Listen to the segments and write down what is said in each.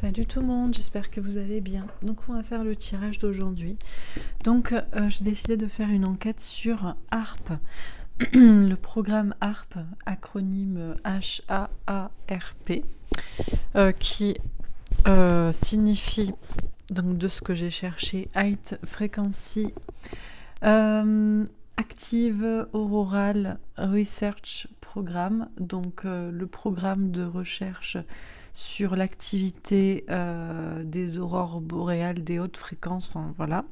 Salut tout le monde, j'espère que vous allez bien. Donc on va faire le tirage d'aujourd'hui. Donc j'ai décidé de faire une enquête sur HARP, le programme HARP, acronyme H-A-A-R-P, qui signifie, donc de ce que j'ai cherché, Height Frequency Active Auroral Research Programme, donc le programme de recherche sur l'activité des aurores boréales des hautes fréquences, enfin voilà.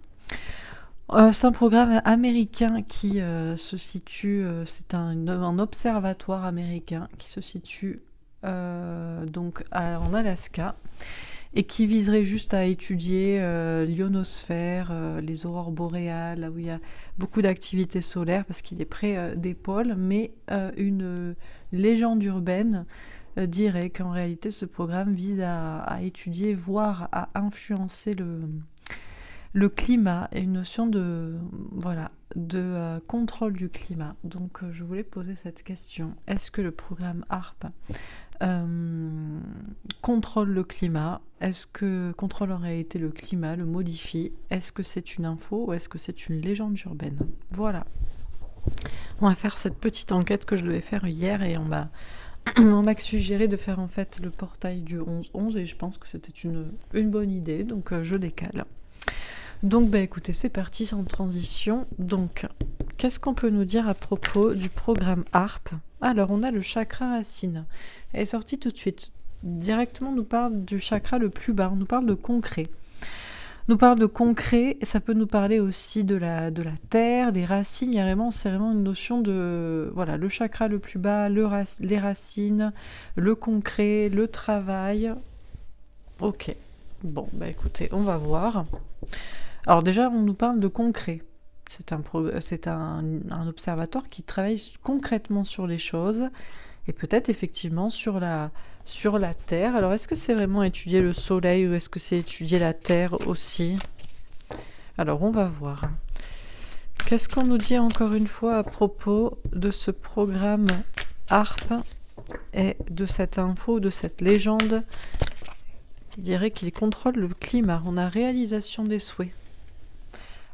C'est un programme américain qui se situe, c'est un observatoire américain qui se situe donc en Alaska et qui viserait juste à étudier l'ionosphère, les aurores boréales, là où il y a beaucoup d'activités solaires parce qu'il est près des pôles, mais une légende urbaine dirait qu'en réalité ce programme vise à étudier, voire à influencer le climat et une notion de contrôle du climat. Donc je voulais poser cette question. Est-ce que le programme HARP contrôle le climat? Est-ce que contrôle en réalité le climat, le modifie? Est-ce que c'est une info ou est-ce que c'est une légende urbaine? Voilà. On va faire cette petite enquête que je devais faire hier et on m'a suggéré de faire en fait le portail du 11-11 et je pense que c'était une bonne idée, donc je décale. Donc écoutez, c'est parti sans transition. Donc, qu'est-ce qu'on peut nous dire à propos du programme HARP? Alors, on a le chakra racine. Elle est sortie tout de suite. Directement, on nous parle du chakra le plus bas, on nous parle de concret. Nous parle de concret, ça peut nous parler aussi de la terre, des racines. C'est vraiment une notion de le chakra le plus bas, les racines, le concret, le travail. Ok, bon, écoutez, on va voir. Alors déjà, on nous parle de concret. C'est un observatoire qui travaille concrètement sur les choses et peut-être effectivement sur la Terre. Alors est-ce que c'est vraiment étudier le Soleil ou est-ce que c'est étudier la Terre aussi? Alors on va voir. Qu'est-ce qu'on nous dit encore une fois à propos de ce programme HARP et de cette info, de cette légende qui dirait qu'il contrôle le climat? On a réalisation des souhaits.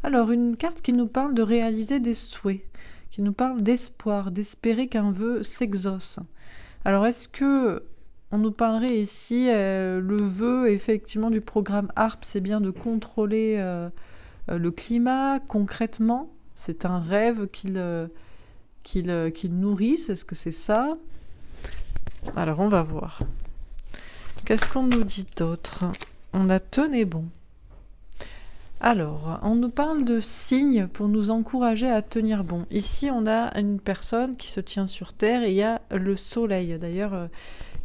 Alors, une carte qui nous parle de réaliser des souhaits, qui nous parle d'espoir, d'espérer qu'un vœu s'exauce. Alors, est-ce que on nous parlerait ici, le vœu effectivement du programme HARP, c'est bien de contrôler le climat concrètement? C'est un rêve qu'il nourrisse, est-ce que c'est ça? Alors, on va voir. Qu'est-ce qu'on nous dit d'autre? On a tenez bon. Alors, on nous parle de signes pour nous encourager à tenir bon. Ici, on a une personne qui se tient sur Terre et il y a le soleil, d'ailleurs,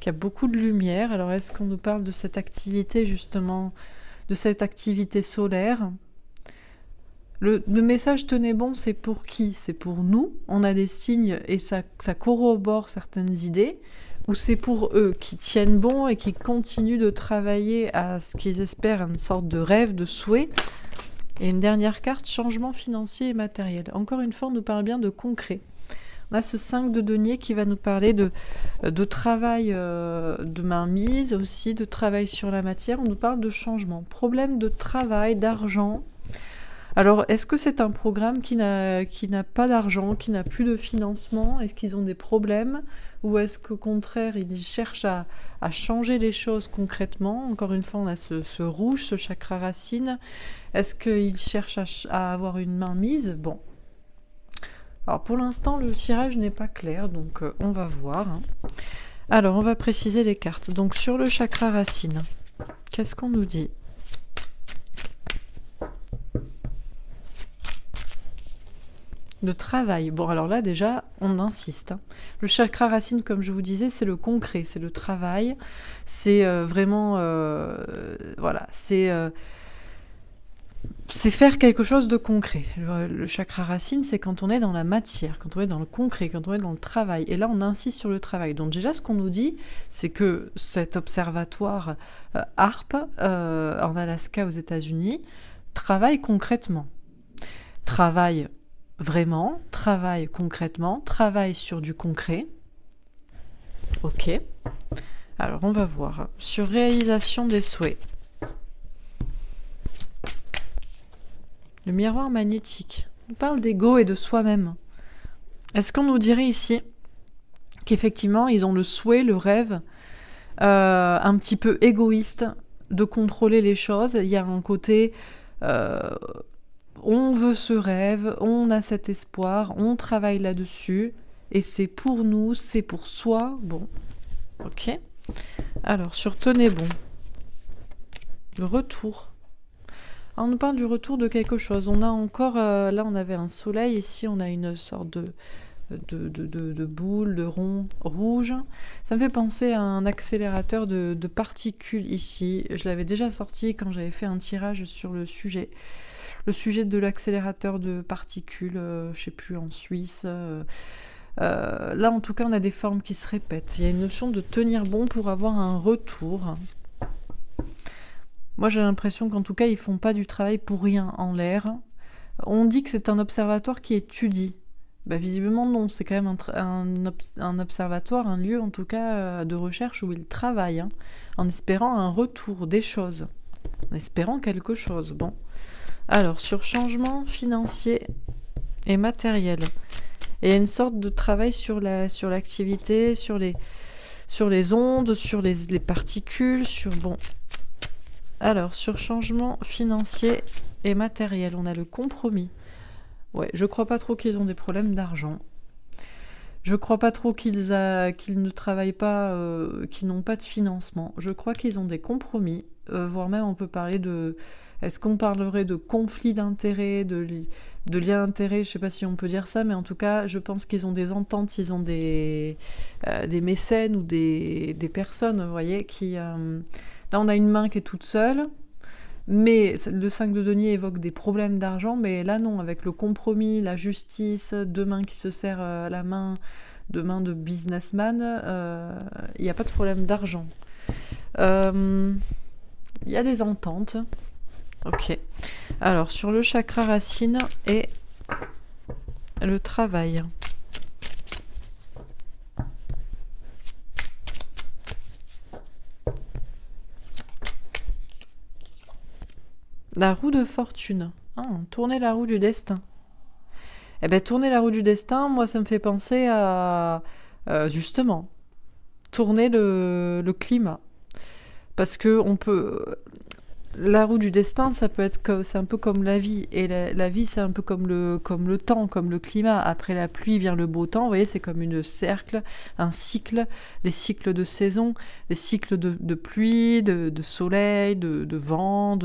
qui a beaucoup de lumière. Alors, est-ce qu'on nous parle de cette activité, justement, de cette activité solaire? Le message tenez bon, c'est pour qui? C'est pour nous. On a des signes et ça corrobore certaines idées. Ou c'est pour eux qui tiennent bon et qui continuent de travailler à ce qu'ils espèrent, une sorte de rêve, de souhait. Et une dernière carte, changement financier et matériel. Encore une fois, on nous parle bien de concret. On a ce 5 de denier qui va nous parler de travail de mainmise, aussi de travail sur la matière. On nous parle de changement, problème de travail, d'argent. Alors, est-ce que c'est un programme qui n'a pas d'argent, qui n'a plus de financement? Est-ce qu'ils ont des problèmes? Ou est-ce qu'au contraire, ils cherchent à changer les choses concrètement? Encore une fois, on a ce rouge, ce chakra racine. Est-ce qu'ils cherchent à avoir une main mise? Bon. Alors, pour l'instant, le tirage n'est pas clair, donc on va voir. Alors, on va préciser les cartes. Donc, sur le chakra racine, qu'est-ce qu'on nous dit? Le travail. Bon, alors là, déjà, on insiste. Le chakra racine, comme je vous disais, c'est le concret, c'est le travail. C'est vraiment... c'est faire quelque chose de concret. Le chakra racine, c'est quand on est dans la matière, quand on est dans le concret, quand on est dans le travail. Et là, on insiste sur le travail. Donc déjà, ce qu'on nous dit, c'est que cet observatoire HARP, en Alaska, aux États-Unis, travaille concrètement. Travaille vraiment, travaille concrètement, travaille sur du concret. Ok. Alors, on va voir. Sur réalisation des souhaits. Le miroir magnétique. On parle d'ego et de soi-même. Est-ce qu'on nous dirait ici qu'effectivement, ils ont le souhait, le rêve, un petit peu égoïste de contrôler les choses. Il y a un côté, on veut ce rêve, on a cet espoir, on travaille là-dessus, et c'est pour nous, c'est pour soi. Bon, ok. Alors, sur tenez bon. Le retour. Alors, on nous parle du retour de quelque chose. On a encore, là on avait un soleil, ici on a une sorte de boule, de rond rouge. Ça me fait penser à un accélérateur de particules ici. Je l'avais déjà sorti quand j'avais fait un tirage sur le sujet. Le sujet de l'accélérateur de particules, je sais plus, en Suisse. Là, en tout cas, on a des formes qui se répètent. Il y a une notion de tenir bon pour avoir un retour. Moi, j'ai l'impression qu'en tout cas, ils font pas du travail pour rien en l'air. On dit que c'est un observatoire qui étudie. Bah, visiblement non, c'est quand même un observatoire, un lieu en tout cas de recherche où ils travaillent, en espérant un retour des choses, en espérant quelque chose. Bon, alors sur changement financier et matériel, et il y a une sorte de travail sur l'activité, sur les ondes, sur les particules, sur bon. Alors sur changement financier et matériel, on a le compromis. Ouais, je crois pas trop qu'ils ont des problèmes d'argent. Je crois pas trop qu'ils ne travaillent pas, qu'ils n'ont pas de financement. Je crois qu'ils ont des compromis, voire même on peut parler de... Est-ce qu'on parlerait de conflit d'intérêts, de liens d'intérêts? Je sais pas si on peut dire ça, mais en tout cas, je pense qu'ils ont des ententes, ils ont des mécènes ou des personnes, vous voyez, qui... Là, on a une main qui est toute seule. Mais le 5 de denier évoque des problèmes d'argent, mais là non, avec le compromis, la justice, deux mains qui se serrent la main, deux mains de businessman, il n'y a pas de problème d'argent. Il y a des ententes. Ok. Alors, sur le chakra racine et le travail. La roue de fortune. Ah, tourner la roue du destin. Eh bien, tourner la roue du destin, moi, ça me fait penser à, justement, tourner le climat. Parce que on peut... La roue du destin, ça peut être c'est un peu comme la vie. Et la vie, c'est un peu comme le temps, comme le climat. Après la pluie vient le beau temps. Vous voyez, c'est comme un cycle, des cycles de saison, des cycles de pluie, de soleil, de vent,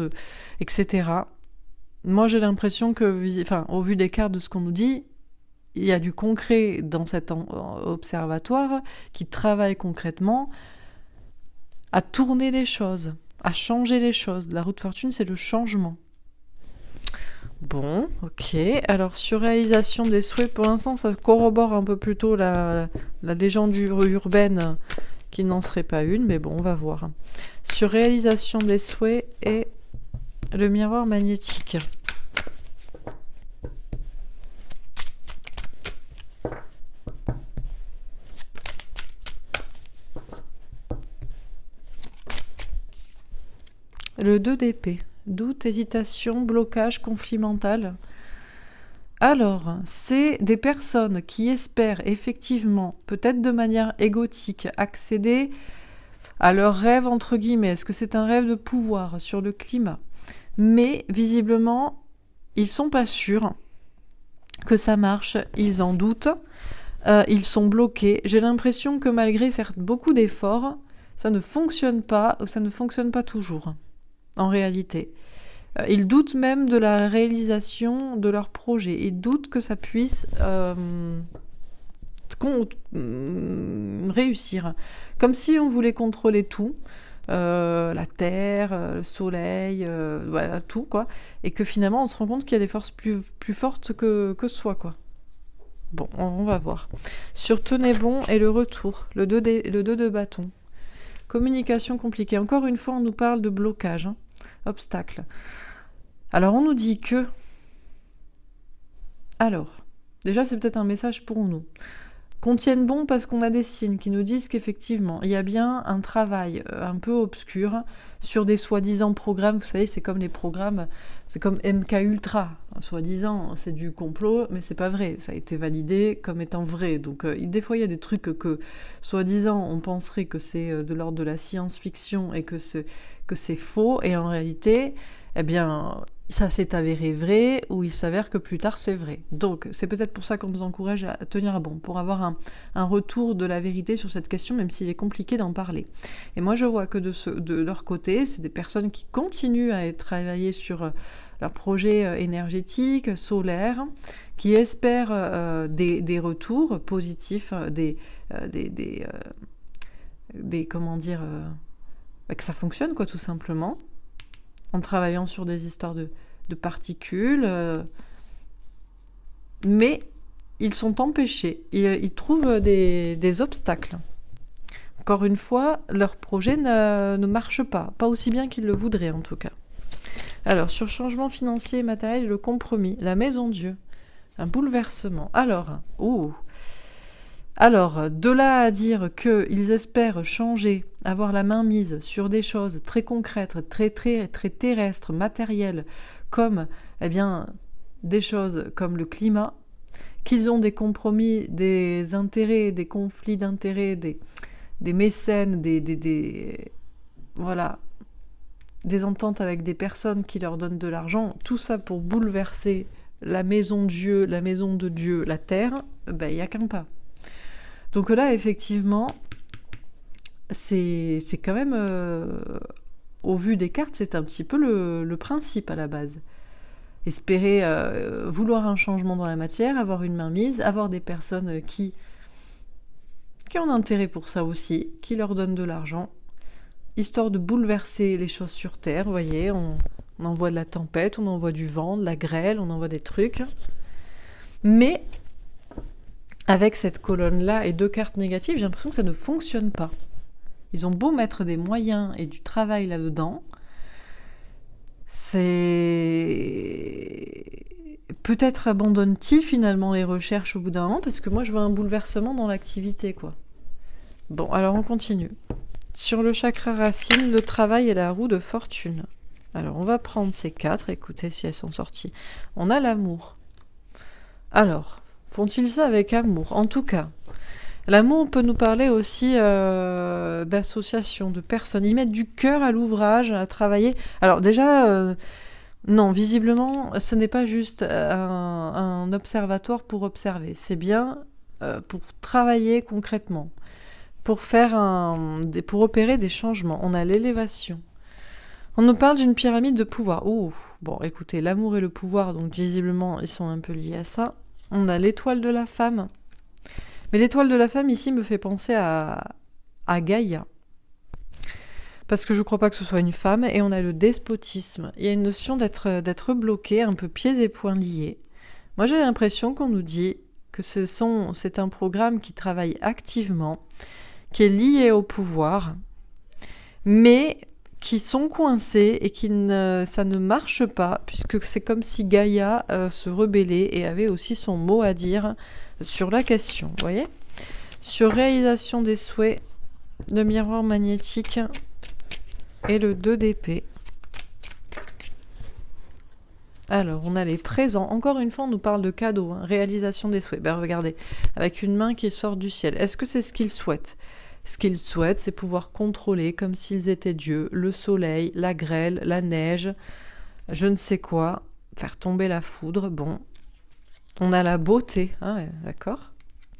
etc. Moi, j'ai l'impression que, au vu des cartes de ce qu'on nous dit, il y a du concret dans cet observatoire qui travaille concrètement à tourner les choses, à changer les choses. La roue de fortune, c'est le changement. Bon, ok. Alors, sur réalisation des souhaits, pour l'instant, ça corrobore un peu plutôt la légende urbaine qui n'en serait pas une, mais bon, on va voir. Sur réalisation des souhaits et le miroir magnétique. Le 2 d'épée. Doute, hésitation, blocage, conflit mental. Alors, c'est des personnes qui espèrent effectivement, peut-être de manière égotique, accéder à leur rêve, entre guillemets. Est-ce que c'est un rêve de pouvoir sur le climat? Mais visiblement, ils sont pas sûrs que ça marche, ils en doutent, ils sont bloqués. J'ai l'impression que malgré certes beaucoup d'efforts, ça ne fonctionne pas, ou ça ne fonctionne pas toujours, en réalité. Ils doutent même de la réalisation de leur projet. Ils doutent que ça puisse réussir. Comme si on voulait contrôler tout. La terre, le soleil, voilà, tout, quoi. Et que finalement, on se rend compte qu'il y a des forces plus fortes que soi, quoi. Bon, on va voir. Sur tenez bon et le retour. Le 2 de bâton. Communication compliquée. Encore une fois, on nous parle de blocage, obstacle. Alors, on nous dit que... Alors, déjà, c'est peut-être un message pour nous. qu'on tienne bon parce qu'on a des signes qui nous disent qu'effectivement, il y a bien un travail un peu obscur sur des soi-disant programmes. Vous savez, c'est comme les programmes, c'est comme MK Ultra. Soi-disant, c'est du complot, mais c'est pas vrai. Ça a été validé comme étant vrai. Donc, des fois, il y a des trucs que soi-disant, on penserait que c'est de l'ordre de la science-fiction et que c'est faux. Et en réalité, eh bien, ça s'est avéré vrai, ou il s'avère que plus tard c'est vrai. Donc c'est peut-être pour ça qu'on nous encourage à tenir bon, pour avoir un retour de la vérité sur cette question, même s'il est compliqué d'en parler. Et moi je vois que de leur côté, c'est des personnes qui continuent à travailler sur leur projet énergétique, solaire, qui espèrent des retours positifs, comment dire, que ça fonctionne quoi, tout simplement. En travaillant sur des histoires de particules. Mais ils sont empêchés. Ils trouvent des obstacles. Encore une fois, leur projet ne marche pas. Pas aussi bien qu'ils le voudraient, en tout cas. Alors, sur changement financier et matériel et le compromis, la maison Dieu, un bouleversement. Alors, de là à dire qu'ils espèrent changer, avoir la main mise sur des choses très concrètes, très terrestres, matérielles, comme des choses comme le climat, qu'ils ont des compromis, des intérêts, des conflits d'intérêts, des mécènes, des ententes avec des personnes qui leur donnent de l'argent, tout ça pour bouleverser la maison de Dieu, la terre, il n'y a qu'un pas. Donc là, effectivement, c'est quand même, au vu des cartes, c'est un petit peu le principe à la base. Espérer vouloir un changement dans la matière, avoir une mainmise, avoir des personnes qui ont intérêt pour ça aussi, qui leur donnent de l'argent, histoire de bouleverser les choses sur Terre. Vous voyez, on envoie de la tempête, on envoie du vent, de la grêle, on envoie des trucs. Mais avec cette colonne-là et 2 cartes négatives, j'ai l'impression que ça ne fonctionne pas. Ils ont beau mettre des moyens et du travail là-dedans, c'est... Peut-être abandonne-t-il finalement les recherches au bout d'un moment, parce que moi je vois un bouleversement dans l'activité, quoi. Bon, alors on continue. Sur le chakra racine, le travail et la roue de fortune. Alors on va prendre ces 4, écoutez si elles sont sorties. On a l'amour. Alors... font-ils ça avec amour? En tout cas, l'amour peut nous parler aussi d'associations, de personnes. Ils mettent du cœur à l'ouvrage, à travailler. Alors déjà, non, visiblement, ce n'est pas juste un observatoire pour observer. C'est bien pour travailler concrètement, pour opérer des changements. On a l'élévation. On nous parle d'une pyramide de pouvoir. Ouh, bon, écoutez, l'amour et le pouvoir, donc visiblement, ils sont un peu liés à ça. On a l'étoile de la femme. Mais l'étoile de la femme, ici, me fait penser à Gaïa. Parce que je ne crois pas que ce soit une femme. Et on a le despotisme. Il y a une notion d'être bloqué, un peu pieds et poings liés. Moi, j'ai l'impression qu'on nous dit que c'est un programme qui travaille activement, qui est lié au pouvoir, mais qui sont coincés et ça ne marche pas, puisque c'est comme si Gaïa se rebellait et avait aussi son mot à dire sur la question, vous voyez ? Sur réalisation des souhaits, le miroir magnétique et le 2 d'épée. Alors, on a les présents. Encore une fois, on nous parle de cadeaux, réalisation des souhaits. Ben, regardez, avec une main qui sort du ciel. Est-ce que c'est ce qu'ils souhaitent ? Ce qu'ils souhaitent, c'est pouvoir contrôler, comme s'ils étaient dieux, le soleil, la grêle, la neige, je ne sais quoi, faire tomber la foudre. Bon, on a la beauté, ouais, d'accord.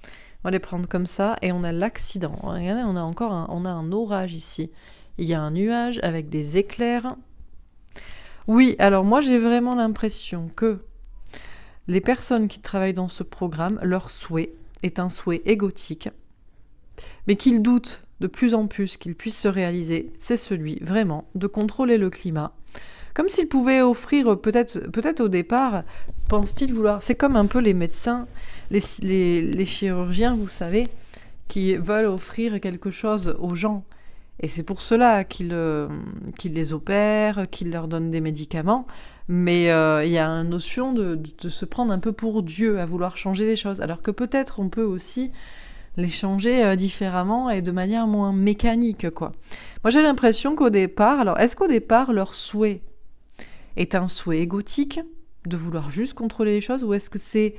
On va les prendre comme ça, et on a l'accident. Regardez, on a un orage ici. Il y a un nuage avec des éclairs. Oui, alors moi j'ai vraiment l'impression que les personnes qui travaillent dans ce programme, leur souhait est un souhait égotique, mais qu'ils doutent de plus en plus qu'il puisse se réaliser, c'est celui, vraiment, de contrôler le climat. Comme s'ils pouvaient offrir, peut-être au départ, pensent-ils vouloir... C'est comme un peu les médecins, les chirurgiens, vous savez, qui veulent offrir quelque chose aux gens. Et c'est pour cela qu'ils les opèrent, qu'ils leur donnent des médicaments. Mais il y a une notion de se prendre un peu pour Dieu, à vouloir changer les choses. Alors que peut-être on peut aussi les changer différemment et de manière moins mécanique, quoi. Moi, j'ai l'impression qu'au départ, alors est-ce qu'au départ, leur souhait est un souhait égotique, de vouloir juste contrôler les choses, ou est-ce que c'est...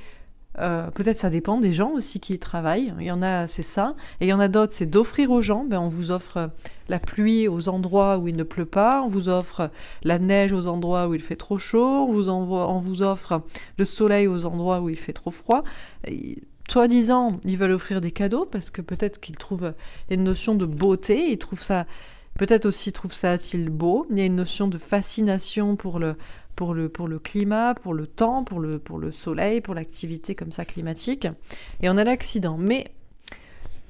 peut-être ça dépend des gens aussi qui y travaillent. Il y en a, c'est ça. Et il y en a d'autres, c'est d'offrir aux gens. On vous offre la pluie aux endroits où il ne pleut pas. On vous offre la neige aux endroits où il fait trop chaud. On vous offre le soleil aux endroits où il fait trop froid. Soi-disant, ils veulent offrir des cadeaux parce que peut-être qu'ils trouvent une notion de beauté. Ils trouvent ça... Peut-être aussi trouvent ça-t-il beau. Il y a une notion de fascination pour le climat, pour le temps, pour le soleil, pour l'activité comme ça climatique. Et on a l'accident. Mais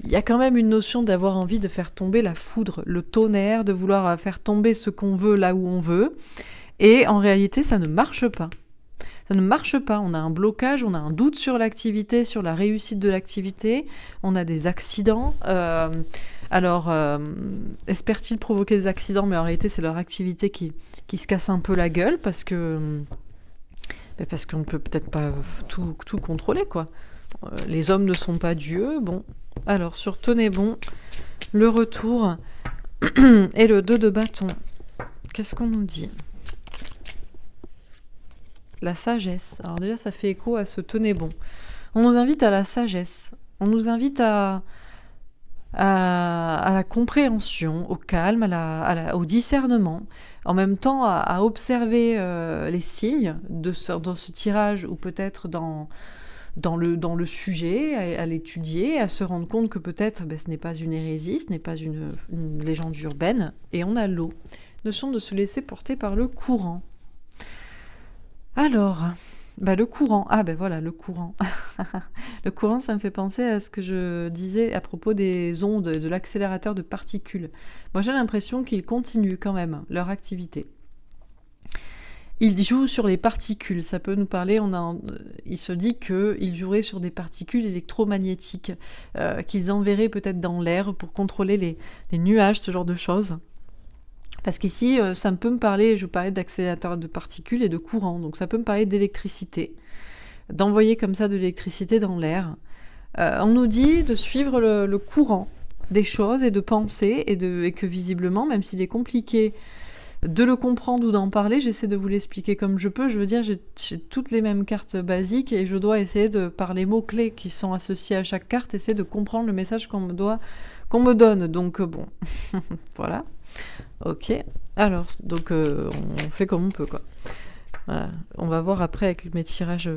il y a quand même une notion d'avoir envie de faire tomber la foudre, le tonnerre, de vouloir faire tomber ce qu'on veut là où on veut. Et en réalité, ça ne marche pas. Ça ne marche pas. On a un blocage, on a un doute sur l'activité, sur la réussite de l'activité. On a des accidents. Alors, espèrent-ils provoquer des accidents? Mais en réalité, c'est leur activité qui se casse un peu la gueule parce qu'on ne peut peut-être pas tout contrôler, quoi. Les hommes ne sont pas dieux. Bon, alors, sur tenez bon, le retour et le 2 de bâton. Qu'est-ce qu'on nous dit? La sagesse. Alors déjà, ça fait écho à ce tenez bon. On nous invite à la sagesse. On nous invite à la compréhension, au calme, au discernement, en même temps à observer les signes dans ce tirage ou peut-être dans le sujet, à l'étudier, à se rendre compte que peut-être ce n'est pas une hérésie, ce n'est pas une légende urbaine, et on a l'eau. Notion de se laisser porter par le courant. Alors, le courant. Voilà, le courant. Le courant, ça me fait penser à ce que je disais à propos des ondes, de l'accélérateur de particules. Moi, j'ai l'impression qu'ils continuent quand même leur activité. Ils jouent sur les particules. Ça peut nous parler, il se dit qu'ils joueraient sur des particules électromagnétiques, qu'ils enverraient peut-être dans l'air pour contrôler les nuages, ce genre de choses. Parce qu'ici, ça peut me parler, je vous parlais d'accélérateur de particules et de courant, donc ça peut me parler d'électricité, d'envoyer comme ça de l'électricité dans l'air. On nous dit de suivre le courant des choses et de penser, et que visiblement, même s'il est compliqué de le comprendre ou d'en parler, j'essaie de vous l'expliquer comme je peux. Je veux dire, j'ai toutes les mêmes cartes basiques et je dois essayer de, par les mots-clés qui sont associés à chaque carte, essayer de comprendre le message qu'on me donne. Donc bon, voilà. Ok, alors, donc on fait comme on peut, quoi. Voilà. On va voir après avec mes tirages,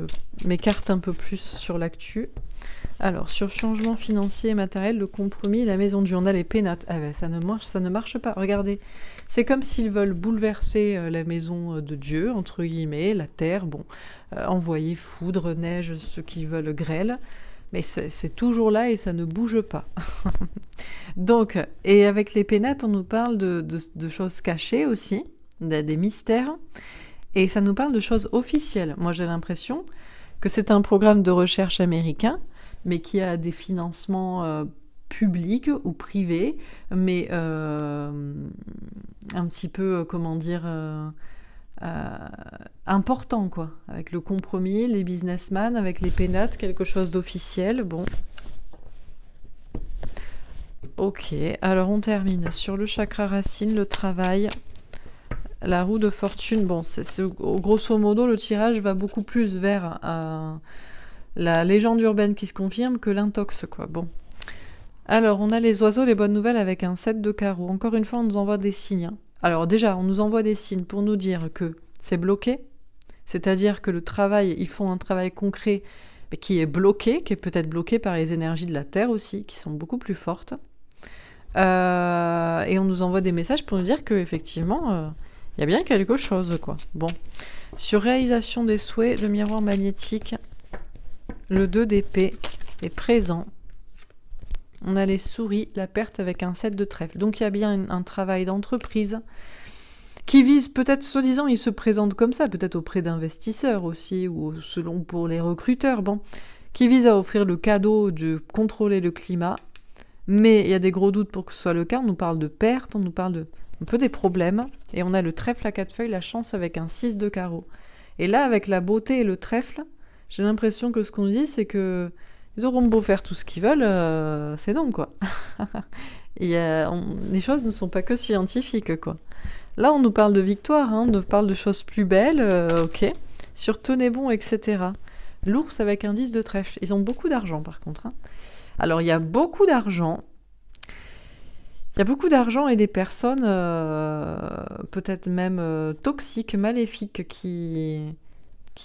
mes cartes un peu plus sur l'actu. Alors, sur changement financier et matériel, le compromis, la maison du... On a les pénates. Ça ne marche pas. Regardez, c'est comme s'ils veulent bouleverser la maison de Dieu, entre guillemets, la terre, envoyer foudre, neige, ceux qui veulent grêle. Mais c'est toujours là et ça ne bouge pas. Donc, et avec les pénates, on nous parle de choses cachées aussi, des mystères, et ça nous parle de choses officielles. Moi, j'ai l'impression que c'est un programme de recherche américain, mais qui a des financements publics ou privés, mais un petit peu, important, quoi, avec le compromis, les businessmen, avec les pénates, quelque chose d'officiel. Bon. Ok, alors on termine sur le chakra racine, le travail, la roue de fortune. Bon, grosso modo, le tirage va beaucoup plus vers la légende urbaine qui se confirme que l'intox, quoi. Bon. Alors, on a les oiseaux, les bonnes nouvelles avec un 7 de carreau. Encore une fois, on nous envoie des signes. Alors déjà, on nous envoie des signes pour nous dire que c'est bloqué, c'est-à-dire que le travail, ils font un travail concret mais qui est bloqué, qui est peut-être bloqué par les énergies de la Terre aussi, qui sont beaucoup plus fortes. Et on nous envoie des messages pour nous dire qu'effectivement, il y a bien quelque chose, quoi. Bon. Sur réalisation des souhaits, le miroir magnétique, le 2 d'épée est présent. On a les souris, la perte avec un 7 de trèfle. Donc il y a bien un travail d'entreprise qui vise peut-être, soi-disant, il se présente comme ça, peut-être auprès d'investisseurs aussi, ou selon pour les recruteurs, qui vise à offrir le cadeau de contrôler le climat. Mais il y a des gros doutes pour que ce soit le cas. On nous parle de perte, on nous parle un peu des problèmes. Et on a le trèfle à 4 feuilles, la chance avec un 6 de carreau. Et là, avec la beauté et le trèfle, j'ai l'impression que ce qu'on nous dit, c'est que Ils auront beau faire tout ce qu'ils veulent, c'est non, quoi. Les choses ne sont pas que scientifiques, quoi. Là, on nous parle de victoire, hein, on nous parle de choses plus belles, ok. Sur tenez bon, etc. L'ours avec un 10 de trèfle. Ils ont beaucoup d'argent, par contre. Hein. Alors, il y a beaucoup d'argent. Il y a beaucoup d'argent et des personnes, peut-être même toxiques, maléfiques, qui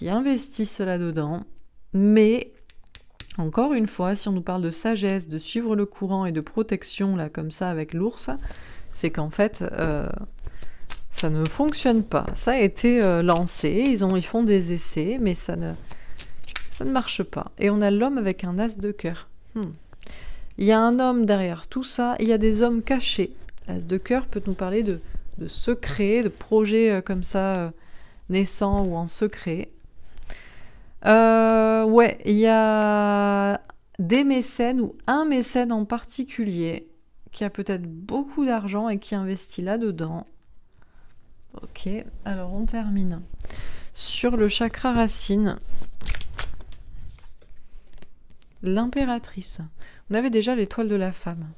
investissent là-dedans. Mais, encore une fois, si on nous parle de sagesse, de suivre le courant et de protection, là, comme ça, avec l'ours, c'est qu'en fait, ça ne fonctionne pas. Ça a été lancé, ils font des essais, mais ça ne marche pas. Et on a l'homme avec un as de cœur. Il y a un homme derrière tout ça, il y a des hommes cachés. L'as de cœur peut nous parler de secrets, de projets comme ça, naissants ou en secret. Ouais, il y a des mécènes ou un mécène en particulier qui a peut-être beaucoup d'argent et qui investit là-dedans. Ok, alors on termine. Sur le chakra racine, l'impératrice. On avait déjà l'étoile de la femme.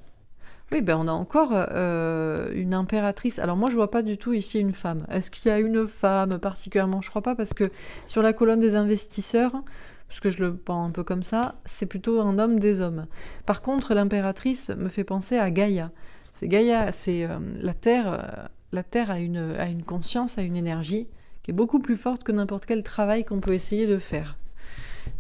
Oui, ben on a encore une impératrice. Alors moi, je vois pas du tout ici une femme. Est-ce qu'il y a une femme particulièrement? Je crois pas, parce que sur la colonne des investisseurs, parce que je le prends un peu comme ça, c'est plutôt un homme des hommes. Par contre, l'impératrice me fait penser à Gaïa. C'est Gaïa, c'est la Terre. La Terre a une conscience, a une énergie qui est beaucoup plus forte que n'importe quel travail qu'on peut essayer de faire.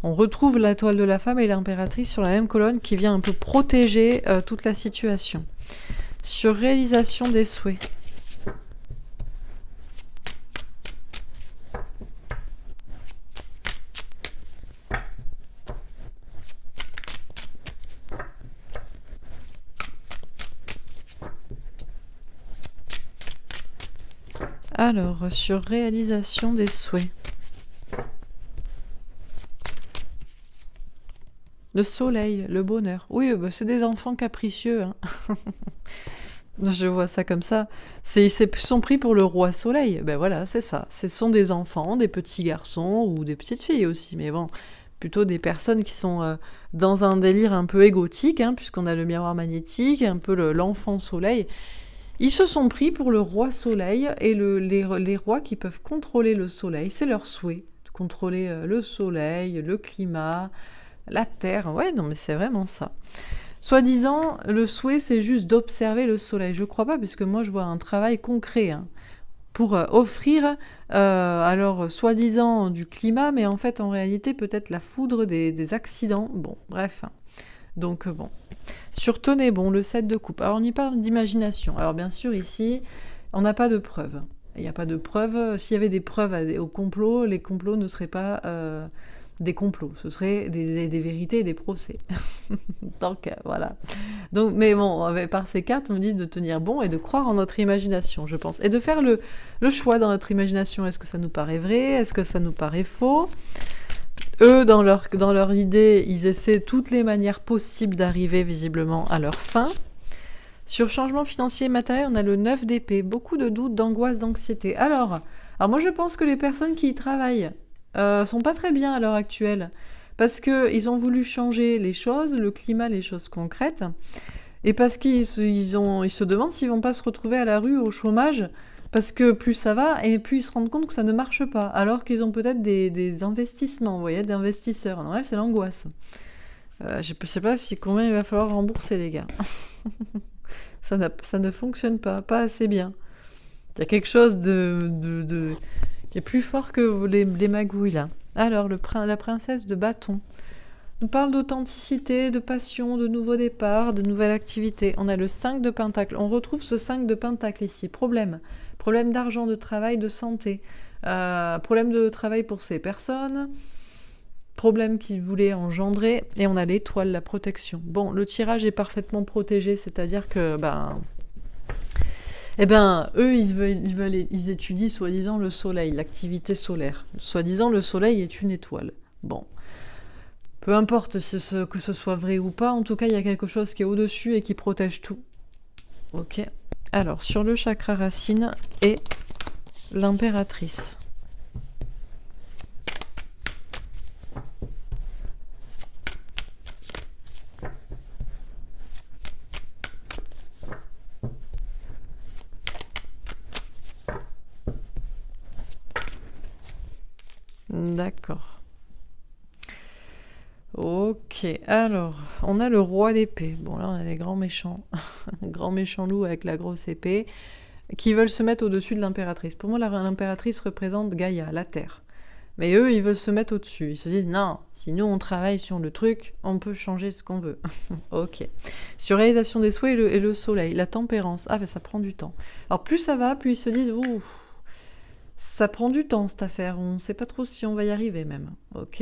On retrouve la toile de la femme et l'impératrice sur la même colonne qui vient un peu protéger toute la situation. Sur réalisation des souhaits. Alors, sur réalisation des souhaits. Le soleil, le bonheur. Oui, bah, c'est des enfants capricieux. Hein. Je vois ça comme ça. Ils sont pris pour le roi soleil. Ben voilà, c'est ça. Ce sont des enfants, des petits garçons ou des petites filles aussi. Mais bon, plutôt des personnes qui sont dans un délire un peu égotique, hein, puisqu'on a le miroir magnétique, un peu l'enfant soleil. Ils se sont pris pour le roi soleil et les rois qui peuvent contrôler le soleil. C'est leur souhait, de contrôler le soleil, le climat, la terre. Ouais, non, mais c'est vraiment ça. Soi-disant, le souhait, c'est juste d'observer le soleil. Je crois pas, puisque moi, je vois un travail concret pour offrir, alors, soi-disant du climat, mais en fait, en réalité, peut-être la foudre, des accidents. Bon, bref. Donc, bon. Sur tenez bon, le 7 de coupe. Alors, on y parle d'imagination. Alors, bien sûr, ici, on n'a pas de preuves. Il n'y a pas de preuves. S'il y avait des preuves au complot, les complots ne seraient pas... des complots, ce seraient des vérités et des procès. Donc, voilà. Donc, mais bon, par ces cartes, on nous dit de tenir bon et de croire en notre imagination, je pense. Et de faire le choix dans notre imagination. Est-ce que ça nous paraît vrai? Est-ce que ça nous paraît faux? Eux, dans leur idée, ils essaient toutes les manières possibles d'arriver visiblement à leur fin. Sur changement financier et matériel, on a le 9 d'épée. Beaucoup de doutes, d'angoisse, d'anxiété. Alors moi, je pense que les personnes qui y travaillent sont pas très bien à l'heure actuelle, parce qu'ils ont voulu changer les choses, le climat, les choses concrètes, et parce qu'ils se demandent s'ils vont pas se retrouver à la rue au chômage, parce que plus ça va, et plus ils se rendent compte que ça ne marche pas, alors qu'ils ont peut-être des investissements, vous voyez, d'investisseurs. En vrai, c'est l'angoisse. Je sais pas combien il va falloir rembourser, les gars. Ça ne fonctionne pas assez bien. Il y a quelque chose qui est plus fort que les magouilles, là. Alors, la princesse de bâton nous parle d'authenticité, de passion, de nouveau départ, de nouvelle activité. On a le 5 de pentacle. On retrouve ce 5 de pentacle ici. Problème d'argent, de travail, de santé. Problème de travail pour ces personnes. Problème qu'ils voulaient engendrer. Et on a l'étoile, la protection. Bon, le tirage est parfaitement protégé, c'est-à-dire que... eux, ils étudient soi-disant le soleil, l'activité solaire. Soi-disant, le soleil est une étoile. Bon. Peu importe que ce soit vrai ou pas, en tout cas, il y a quelque chose qui est au-dessus et qui protège tout. Ok. Alors, sur le chakra racine et l'impératrice. D'accord. Ok, alors, on a le roi d'épée. Bon, là, on a des grands méchants. Grands méchants loups avec la grosse épée, qui veulent se mettre au-dessus de l'impératrice. Pour moi, l'impératrice représente Gaïa, la terre. Mais eux, ils veulent se mettre au-dessus. Ils se disent, non, si nous, on travaille sur le truc, on peut changer ce qu'on veut. Ok. Sur réalisation des souhaits et le soleil, la tempérance. Ah, ben ça prend du temps. Alors, plus ça va, plus ils se disent, ouh, ça prend du temps, cette affaire. On ne sait pas trop si on va y arriver, même. Ok.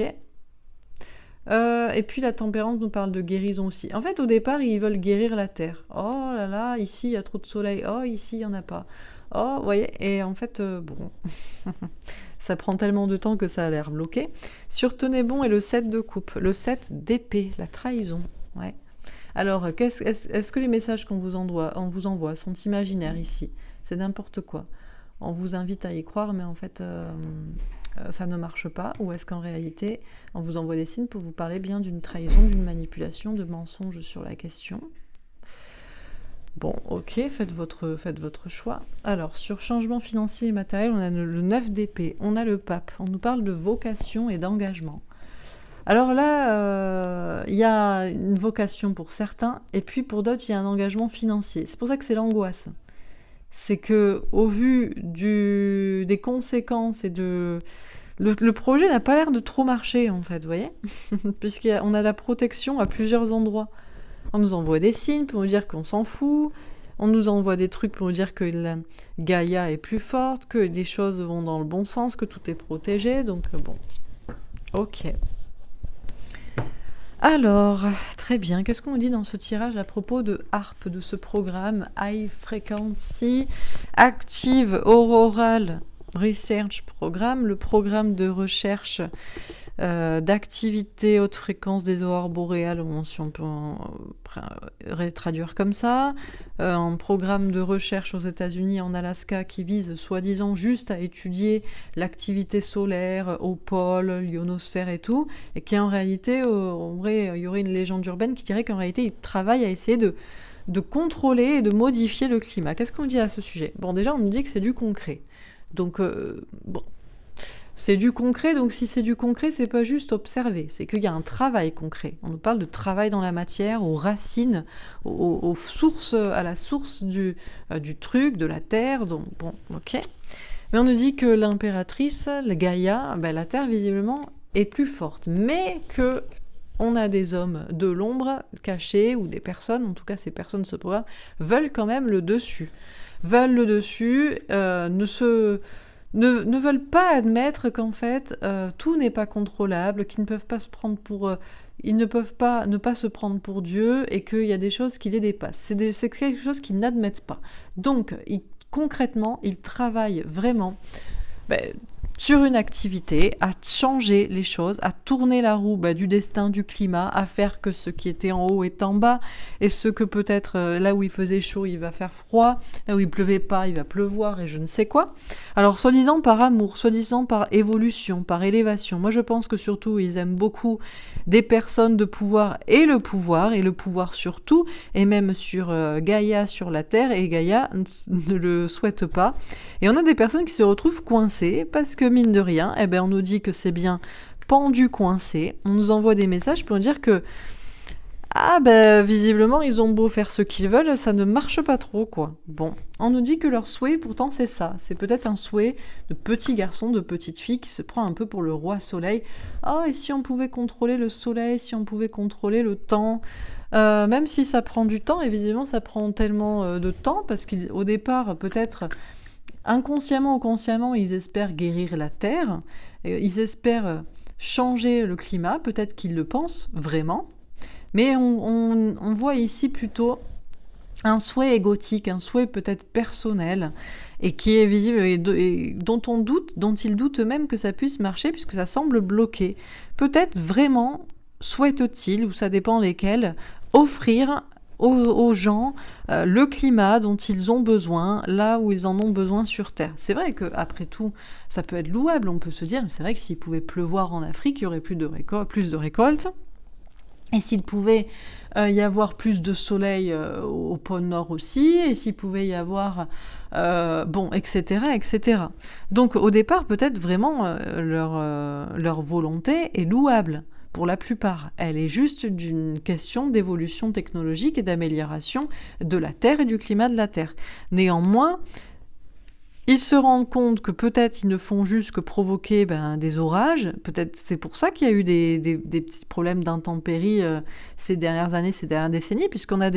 Et puis la tempérance nous parle de guérison aussi. En fait, au départ, ils veulent guérir la terre. Oh là là, ici, il y a trop de soleil. Oh, ici, il n'y en a pas. Oh, vous voyez. Et en fait, bon, ça prend tellement de temps que ça a l'air bloqué. Sur Tenez bon et le 7 de coupe. Le 7 d'épée, la trahison. Ouais. Alors, est-ce que les messages qu'on vous envoie sont imaginaires ici? C'est n'importe quoi. On vous invite à y croire, mais en fait, ça ne marche pas. Ou est-ce qu'en réalité, on vous envoie des signes pour vous parler bien d'une trahison, d'une manipulation, de mensonges sur la question? Bon, ok, faites votre choix. Alors, sur changement financier et matériel, on a le 9 d'épée, on a le pape. On nous parle de vocation et d'engagement. Alors là, il y a une vocation pour certains, et puis pour d'autres, il y a un engagement financier. C'est pour ça que c'est l'angoisse. C'est que, au vu des conséquences et de... Le projet n'a pas l'air de trop marcher, en fait, vous voyez? Puisqu'on a la protection à plusieurs endroits. On nous envoie des signes pour nous dire qu'on s'en fout. On nous envoie des trucs pour nous dire que la Gaïa est plus forte, que les choses vont dans le bon sens, que tout est protégé. Donc, bon. Ok. Alors, très bien. Qu'est-ce qu'on dit dans ce tirage à propos de HARP, de ce programme High Frequency Active Auroral Research Programme, le programme de recherche d'activité haute fréquence des aurores boréales, si on peut traduire comme ça, un programme de recherche aux États-Unis, en Alaska, qui vise soi-disant juste à étudier l'activité solaire au pôle, l'ionosphère et tout, et qui en réalité, il y aurait une légende urbaine qui dirait qu'en réalité, ils travaillent à essayer de contrôler et de modifier le climat. Qu'est-ce qu'on dit à ce sujet? Bon, déjà, on nous dit que c'est du concret. Donc, bon, c'est du concret, donc si c'est du concret, c'est pas juste observer, c'est qu'il y a un travail concret. On nous parle de travail dans la matière, aux racines, aux sources, à la source du truc, de la terre, donc bon, ok. Mais on nous dit que l'impératrice, la Gaïa, la terre visiblement est plus forte, mais que on a des hommes de l'ombre cachés, ou des personnes, en tout cas ces personnes de ce programme, veulent quand même le dessus. Veulent le dessus, ne veulent pas admettre qu'en fait, tout n'est pas contrôlable, qu'ils ne peuvent pas se prendre pour... ils ne peuvent pas ne pas se prendre pour Dieu, et qu'il y a des choses qui les dépassent. C'est quelque chose qu'ils n'admettent pas. Donc, concrètement, ils travaillent vraiment... sur une activité, à changer les choses, à tourner la roue du destin, du climat, à faire que ce qui était en haut est en bas, et ce que peut-être là où il faisait chaud, il va faire froid, là où il pleuvait pas, il va pleuvoir, et je ne sais quoi. Alors, soi-disant par amour, soi-disant par évolution, par élévation. Moi, je pense que surtout, ils aiment beaucoup des personnes de pouvoir, et le pouvoir surtout, et même sur Gaïa, sur la Terre, et Gaïa ne le souhaite pas. Et on a des personnes qui se retrouvent coincées, parce que mine de rien, on nous dit que c'est bien pendu, coincé. On nous envoie des messages pour nous dire que visiblement, ils ont beau faire ce qu'ils veulent, ça ne marche pas trop, quoi. Bon, on nous dit que leur souhait, pourtant, c'est ça. C'est peut-être un souhait de petit garçon, de petite fille qui se prend un peu pour le roi soleil. Et si on pouvait contrôler le soleil, si on pouvait contrôler le temps, même si ça prend du temps, et visiblement, ça prend tellement de temps, parce qu'au départ, peut-être... inconsciemment ou consciemment, ils espèrent guérir la Terre, ils espèrent changer le climat, peut-être qu'ils le pensent vraiment, mais on voit ici plutôt un souhait égotique, un souhait peut-être personnel, et qui est visible, et dont ils doutent eux-mêmes que ça puisse marcher, puisque ça semble bloqué. Peut-être vraiment souhaitent-ils, ou ça dépend lesquels, offrir aux gens le climat dont ils ont besoin, là où ils en ont besoin sur Terre. C'est vrai qu'après tout, ça peut être louable, on peut se dire, c'est vrai que s'il pouvait pleuvoir en Afrique, il y aurait plus de récoltes. Et s'il pouvait y avoir plus de soleil au pôle Nord aussi, et s'il pouvait y avoir... bon, etc., etc. Donc au départ, peut-être vraiment leur volonté est louable. Pour la plupart, elle est juste d'une question d'évolution technologique et d'amélioration de la Terre et du climat de la Terre. Néanmoins, ils se rendent compte que peut-être ils ne font juste que provoquer des orages. Peut-être c'est pour ça qu'il y a eu des petits problèmes d'intempéries ces dernières années, ces dernières décennies, puisqu'on a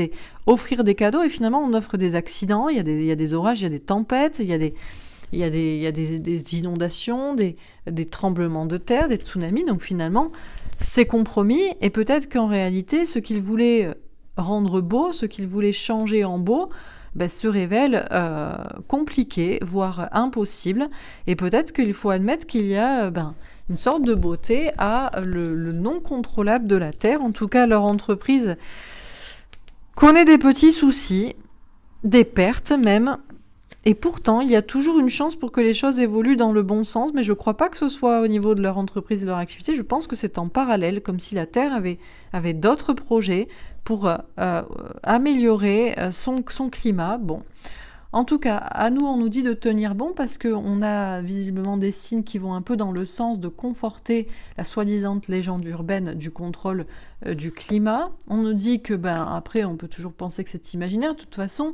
offrir des cadeaux et finalement on offre des accidents. Il y a des orages, il y a des tempêtes, il y a des inondations, des tremblements de terre, des tsunamis. Donc finalement, c'est compromis. Et peut-être qu'en réalité, ce qu'ils voulaient rendre beau, ce qu'ils voulaient changer en beau, se révèle compliqué, voire impossible. Et peut-être qu'il faut admettre qu'il y a une sorte de beauté à le non contrôlable de la Terre. En tout cas, leur entreprise connaît des petits soucis, des pertes même. Et pourtant, il y a toujours une chance pour que les choses évoluent dans le bon sens, mais je ne crois pas que ce soit au niveau de leur entreprise et de leur activité. Je pense que c'est en parallèle, comme si la Terre avait d'autres projets pour améliorer son climat. Bon. En tout cas, à nous, on nous dit de tenir bon parce qu'on a visiblement des signes qui vont un peu dans le sens de conforter la soi-disant légende urbaine du contrôle du climat. On nous dit que, après, on peut toujours penser que c'est imaginaire. De toute façon,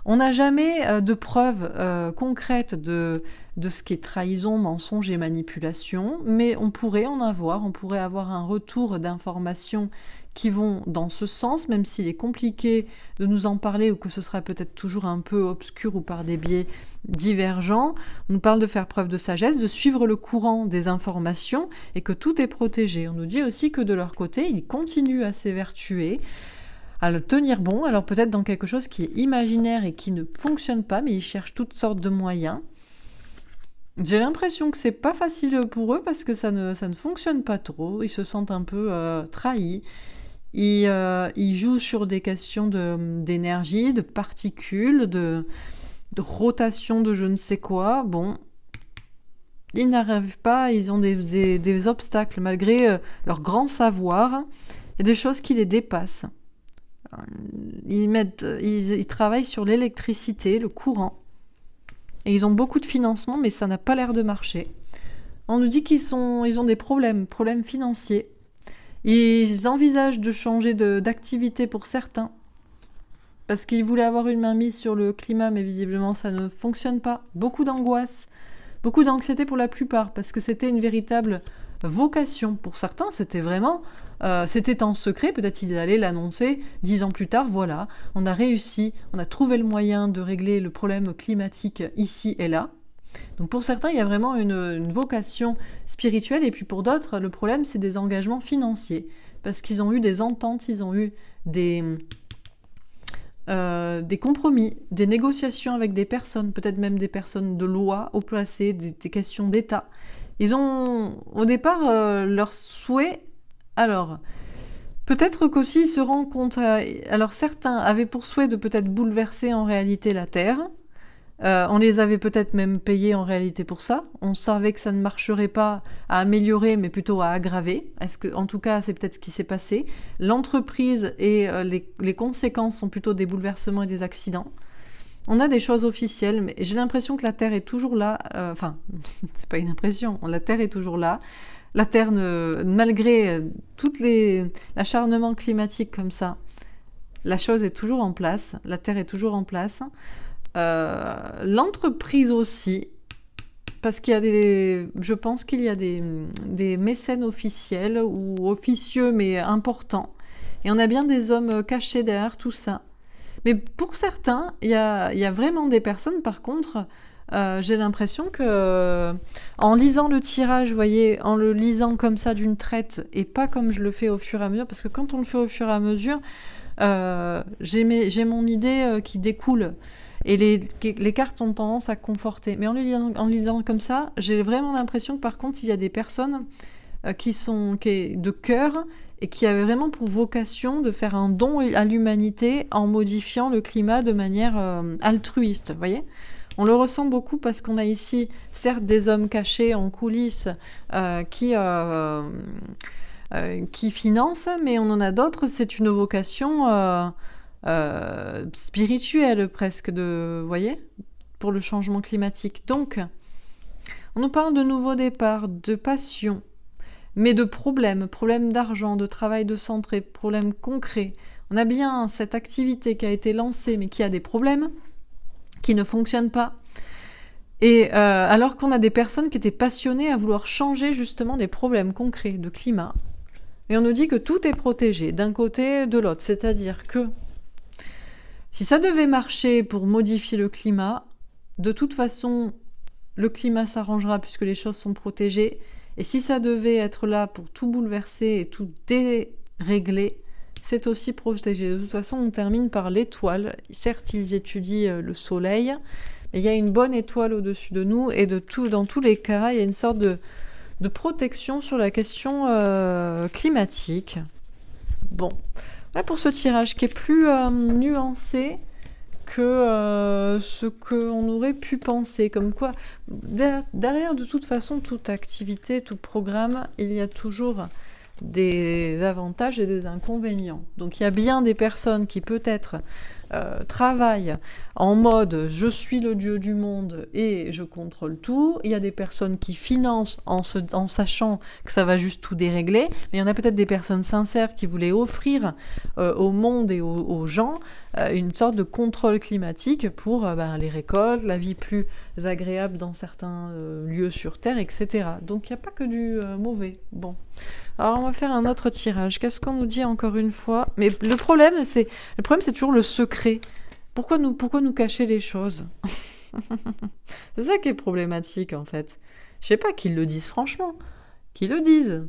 on n'a jamais de preuves concrètes de ce qui est trahison, mensonge et manipulation, mais on pourrait avoir un retour d'informations qui vont dans ce sens, même s'il est compliqué de nous en parler ou que ce sera peut-être toujours un peu obscur ou par des biais divergents. On nous parle de faire preuve de sagesse, de suivre le courant des informations et que tout est protégé. On nous dit aussi que de leur côté, ils continuent à s'évertuer, à le tenir bon, alors peut-être dans quelque chose qui est imaginaire et qui ne fonctionne pas, mais ils cherchent toutes sortes de moyens. J'ai l'impression que c'est pas facile pour eux parce que ça ne fonctionne pas trop. Ils se sentent un peu trahis. Ils jouent sur des questions d'énergie, de particules, de rotation de je ne sais quoi. Bon, ils n'arrivent pas, ils ont des obstacles malgré leur grand savoir. Il y a des choses qui les dépassent. Ils travaillent sur l'électricité, le courant. Et ils ont beaucoup de financement, mais ça n'a pas l'air de marcher. On nous dit qu'ils ont des problèmes financiers. Ils envisagent de changer d'activité pour certains, parce qu'ils voulaient avoir une main mise sur le climat, mais visiblement ça ne fonctionne pas. Beaucoup d'angoisse, beaucoup d'anxiété pour la plupart, parce que c'était une véritable vocation. Pour certains, c'était vraiment... c'était en secret, peut-être ils allaient l'annoncer 10 ans plus tard, voilà, on a réussi, on a trouvé le moyen de régler le problème climatique ici et là. Donc pour certains, il y a vraiment une vocation spirituelle, et puis pour d'autres, le problème, c'est des engagements financiers, parce qu'ils ont eu des ententes, ils ont eu des compromis, des négociations avec des personnes, peut-être même des personnes de loi haut placées, des questions d'État. Ils ont, au départ, leur souhait... Alors, peut-être qu'aussi ils se rendent compte... alors certains avaient pour souhait de peut-être bouleverser en réalité la Terre. On les avait peut-être même payés en réalité pour ça. On savait que ça ne marcherait pas à améliorer, mais plutôt à aggraver. En tout cas, c'est peut-être ce qui s'est passé. L'entreprise et les conséquences sont plutôt des bouleversements et des accidents. On a des choses officielles, mais j'ai l'impression que la Terre est toujours là. C'est pas une impression, la Terre est toujours là. La Terre, malgré l'acharnement climatique comme ça, la chose est toujours en place. La Terre est toujours en place. L'entreprise aussi, parce qu'il y a je pense qu'il y a des mécènes officiels ou officieux mais importants, et on a bien des hommes cachés derrière tout ça. Mais pour certains, il y a vraiment des personnes, par contre, j'ai l'impression que en lisant le tirage, vous voyez, en le lisant comme ça d'une traite et pas comme je le fais au fur et à mesure, parce que quand on le fait au fur et à mesure, j'ai mon idée qui découle. Et les cartes ont tendance à conforter. Mais en lisant comme ça, j'ai vraiment l'impression que par contre, il y a des personnes qui sont de cœur et qui avaient vraiment pour vocation de faire un don à l'humanité en modifiant le climat de manière altruiste. Vous voyez ? On le ressent beaucoup parce qu'on a ici, certes, des hommes cachés en coulisses qui qui financent, mais on en a d'autres, c'est une vocation spirituelle presque, vous voyez, pour le changement climatique. Donc, on nous parle de nouveaux départs, de passion, mais de problèmes d'argent, de travail de centré, problèmes concrets. On a bien cette activité qui a été lancée, mais qui a des problèmes, qui ne fonctionnent pas. Et alors qu'on a des personnes qui étaient passionnées à vouloir changer justement des problèmes concrets de climat. Et on nous dit que tout est protégé d'un côté et de l'autre. C'est-à-dire que si ça devait marcher pour modifier le climat, de toute façon, le climat s'arrangera puisque les choses sont protégées. Et si ça devait être là pour tout bouleverser et tout dérégler, c'est aussi protégé. De toute façon, on termine par l'étoile. Certes, ils étudient le soleil, mais il y a une bonne étoile au-dessus de nous. Et dans tous les cas, il y a une sorte de protection sur la question climatique. Bon, voilà pour ce tirage qui est plus nuancé que ce qu'on aurait pu penser. Comme quoi, derrière de toute façon, toute activité, tout programme, il y a toujours des avantages et des inconvénients. Donc il y a bien des personnes qui peut-être travaillent en mode je suis le dieu du monde et je contrôle tout. Il y a des personnes qui financent en sachant que ça va juste tout dérégler, mais il y en a peut-être des personnes sincères qui voulaient offrir au monde et aux gens une sorte de contrôle climatique pour les récoltes, la vie plus agréable dans certains lieux sur Terre, etc. Donc il n'y a pas que du mauvais. Bon. Alors on va faire un autre tirage. Qu'est-ce qu'on nous dit encore une fois? Mais le problème c'est toujours le secret. Pourquoi nous cacher les choses? C'est ça qui est problématique en fait. Je sais pas qu'ils le disent franchement. Qu'ils le disent.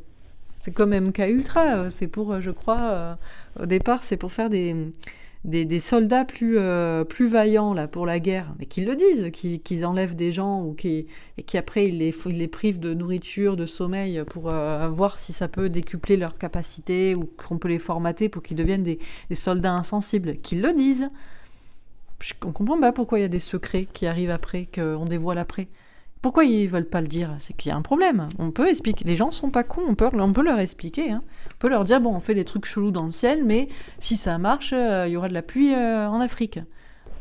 C'est comme MK Ultra. C'est pour, je crois, au départ c'est pour faire des soldats plus vaillants là, pour la guerre, mais qu'ils le disent, qu'ils enlèvent des gens et qu'après ils les privent de nourriture, de sommeil pour voir si ça peut décupler leurs capacités ou qu'on peut les formater pour qu'ils deviennent des soldats insensibles. Qu'ils le disent. On comprend pas pourquoi il y a des secrets qui arrivent après, qu'on dévoile après. Pourquoi ils veulent pas le dire? C'est qu'il y a un problème. On peut expliquer. Les gens sont pas cons, on peut leur expliquer. Hein. On peut leur dire, bon, on fait des trucs chelous dans le ciel, mais si ça marche, il y aura de la pluie en Afrique.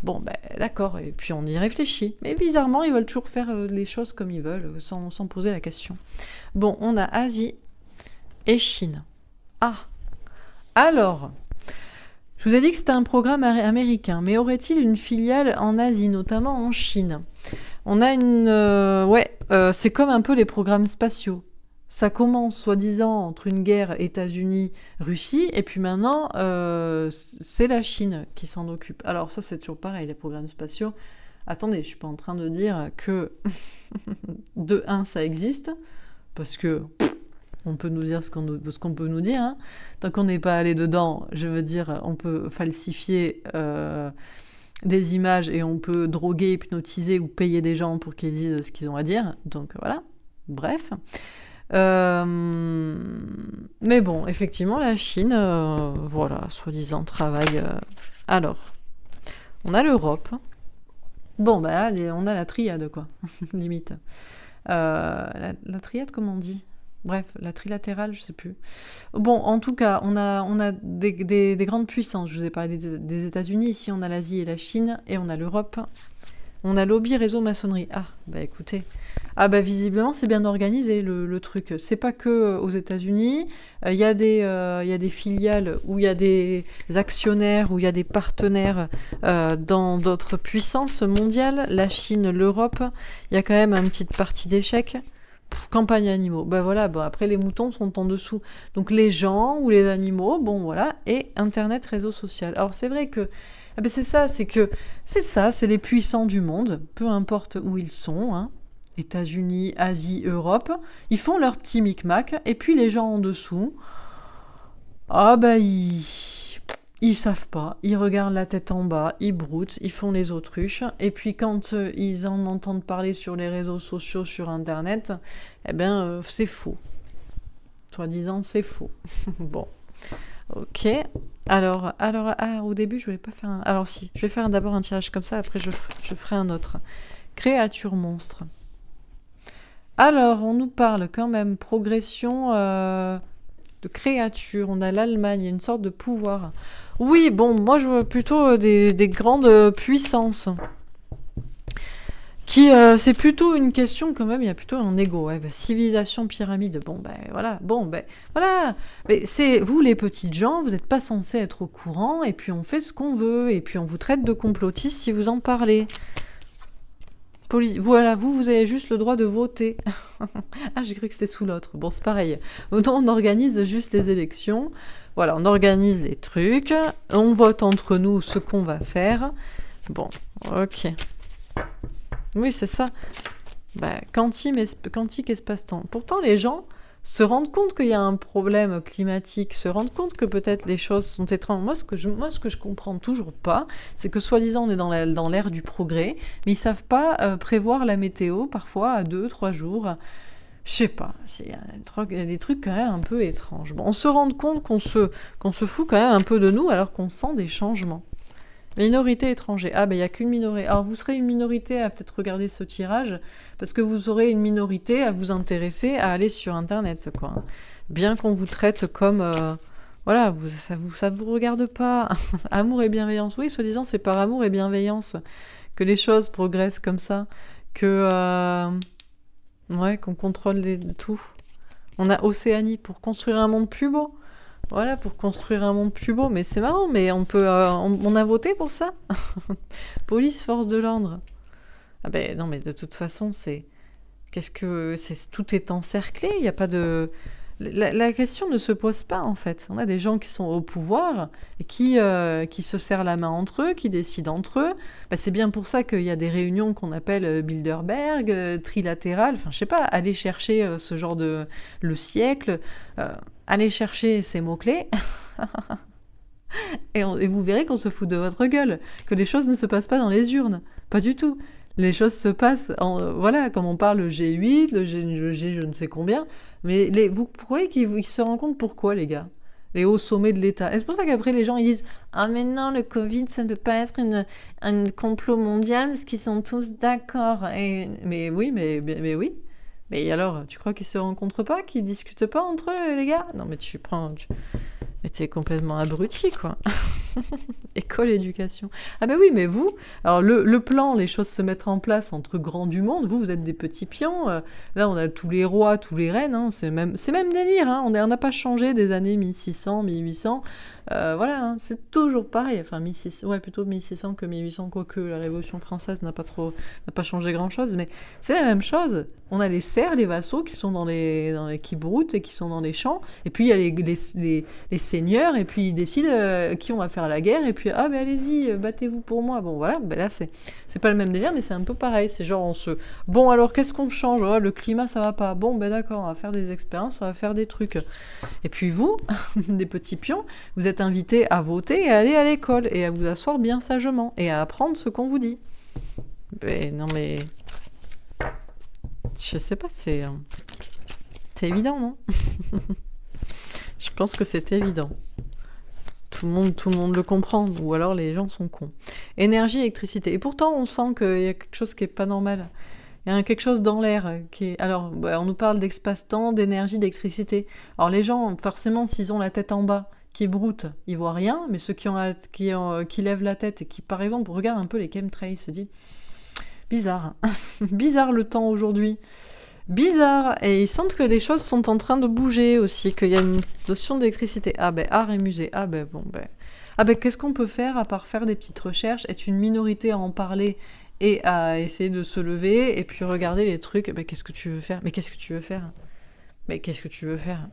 Bon, d'accord, et puis on y réfléchit. Mais bizarrement, ils veulent toujours faire les choses comme ils veulent, sans poser la question. Bon, on a Asie et Chine. Ah, alors... Je vous ai dit que c'était un programme américain, mais aurait-il une filiale en Asie, notamment en Chine? On a c'est comme un peu les programmes spatiaux. Ça commence, soi-disant, entre une guerre États-Unis-Russie, et puis maintenant, c'est la Chine qui s'en occupe. Alors ça, c'est toujours pareil, les programmes spatiaux. Attendez, je suis pas en train de dire que, de un, ça existe, parce que... on peut nous dire ce qu'on peut nous dire. Hein. Tant qu'on n'est pas allé dedans, je veux dire, on peut falsifier des images et on peut droguer, hypnotiser ou payer des gens pour qu'ils disent ce qu'ils ont à dire. Donc voilà, bref. Mais bon, effectivement, la Chine, soi-disant, travaille... Alors, on a l'Europe. Bon, on a la triade, quoi, limite. La triade, comment on dit ? Bref, la trilatérale, je sais plus. Bon, en tout cas, on a des grandes puissances. Je vous ai parlé des États-Unis. Ici, on a l'Asie et la Chine. Et on a l'Europe. On a lobby, réseau, maçonnerie. Ah, écoutez. Ah, visiblement, c'est bien organisé, le truc. C'est pas que aux États-Unis. Il y a des filiales où il y a des actionnaires, où il y a des partenaires dans d'autres puissances mondiales. La Chine, l'Europe. Il y a quand même une petite partie d'échecs. Campagne animaux, après les moutons sont en dessous, donc les gens ou les animaux, et internet, réseau social. Alors c'est vrai que c'est les puissants du monde, peu importe où ils sont, hein. États-Unis, Asie, Europe, ils font leur petit micmac, et puis les gens en dessous, ils savent pas, ils regardent la tête en bas, ils broutent, ils font les autruches, et puis quand ils en entendent parler sur les réseaux sociaux, sur Internet, c'est faux. Soi-disant, c'est faux. Bon, ok. Alors, au début, je voulais pas faire un... Alors si, je vais faire d'abord un tirage comme ça, après je ferai un autre. Créature monstre. Alors, on nous parle quand même progression... de de créatures, on a l'Allemagne, il y a une sorte de pouvoir. Oui, bon, moi je vois plutôt des grandes puissances. C'est plutôt une question quand même, il y a plutôt un ego. Ouais, civilisation, pyramide, voilà. Mais c'est vous les petites gens, vous n'êtes pas censés être au courant, et puis on fait ce qu'on veut, et puis on vous traite de complotiste si vous en parlez. Voilà, vous avez juste le droit de voter. Ah, j'ai cru que c'était sous l'autre. Bon, c'est pareil. On organise juste les élections. Voilà, on organise les trucs. On vote entre nous ce qu'on va faire. Bon, ok. Oui, c'est ça. Quantique espace-temps. Pourtant, les gens se rendent compte qu'il y a un problème climatique, se rendent compte que peut-être les choses sont étranges. Moi, ce que je comprends toujours pas, c'est que soi-disant on est dans l'ère du progrès, mais ils savent pas prévoir la météo, parfois à 2-3 jours. Je sais pas, il y a des trucs quand même un peu étranges. Bon, on se rend compte qu'on se fout quand même un peu de nous alors qu'on sent des changements. Minorité étrangère. Ah, il n'y a qu'une minorité. Alors, vous serez une minorité à peut-être regarder ce tirage, parce que vous aurez une minorité à vous intéresser à aller sur Internet, quoi. Bien qu'on vous traite comme... voilà, ça vous regarde pas. Amour et bienveillance. Oui, soi-disant, c'est par amour et bienveillance que les choses progressent comme ça. Qu'on contrôle tout. On a Océanie pour construire un monde plus beau. Voilà, pour construire un monde plus beau. Mais c'est marrant, mais on a voté pour ça. Police, force de l'ordre. Ah non, mais de toute façon, tout est encerclé. Il n'y a pas de... La question ne se pose pas, en fait. On a des gens qui sont au pouvoir, et qui se serrent la main entre eux, qui décident entre eux. C'est bien pour ça qu'il y a des réunions qu'on appelle Bilderberg, trilatérales. Enfin, je sais pas, aller chercher ce genre de... le siècle... allez chercher ces mots-clés et vous verrez qu'on se fout de votre gueule, que les choses ne se passent pas dans les urnes. Pas du tout. Les choses se passent, voilà, comme on parle le G8, le G je ne sais combien, mais vous croyez qu'ils se rendent compte pourquoi, les gars, les hauts sommets de l'État. Et c'est pour ça qu'après les gens ils disent « Ah mais non, le Covid, ça ne peut pas être un complot mondial, parce qu'ils sont tous d'accord. » Mais oui. Mais alors, tu crois qu'ils se rencontrent pas, qu'ils discutent pas entre eux, les gars? Non, mais mais t'es complètement abruti, quoi. École, éducation. Ah oui, mais vous, alors le plan, les choses se mettent en place entre grands du monde, vous êtes des petits pions, là on a tous les rois, tous les reines, hein, c'est même délire, hein, on n'a pas changé des années 1600, 1800, voilà, hein, c'est toujours pareil, enfin 1600, ouais, plutôt 1600 que 1800, quoique la Révolution française n'a pas changé grand-chose, mais c'est la même chose. On a les serfs, les vassaux qui sont qui broutent et qui sont dans les champs, et puis il y a les seigneurs, et puis ils décident qui on va faire la guerre, et puis allez-y, battez-vous pour moi. Bon voilà, là c'est pas le même délire, mais c'est un peu pareil, c'est genre bon alors qu'est-ce qu'on change? Le climat ça va pas, bon d'accord, on va faire des expériences, on va faire des trucs. Et puis vous, des petits pions, vous êtes invités à voter et à aller à l'école, et à vous asseoir bien sagement, et à apprendre ce qu'on vous dit. Non mais... Je sais pas, c'est évident, non? Je pense que c'est évident. Tout le monde le comprend, ou alors les gens sont cons. Énergie, électricité. Et pourtant, on sent qu'il y a quelque chose qui est pas normal. Il y a quelque chose dans l'air qui est... Alors, on nous parle d'espace-temps, d'énergie, d'électricité. Alors les gens, forcément, s'ils ont la tête en bas, qui broutent, ils voient rien, mais ceux qui lèvent la tête et qui, par exemple, regardent un peu les chemtrails, se disent... Bizarre. Bizarre le temps aujourd'hui. Bizarre. Et ils sentent que les choses sont en train de bouger aussi, qu'il y a une notion d'électricité. Art et musée. Qu'est-ce qu'on peut faire à part faire des petites recherches, être une minorité à en parler et à essayer de se lever et puis regarder les trucs. Qu'est-ce que tu veux faire? Mais qu'est-ce que tu veux faire? Mais qu'est-ce que tu veux faire?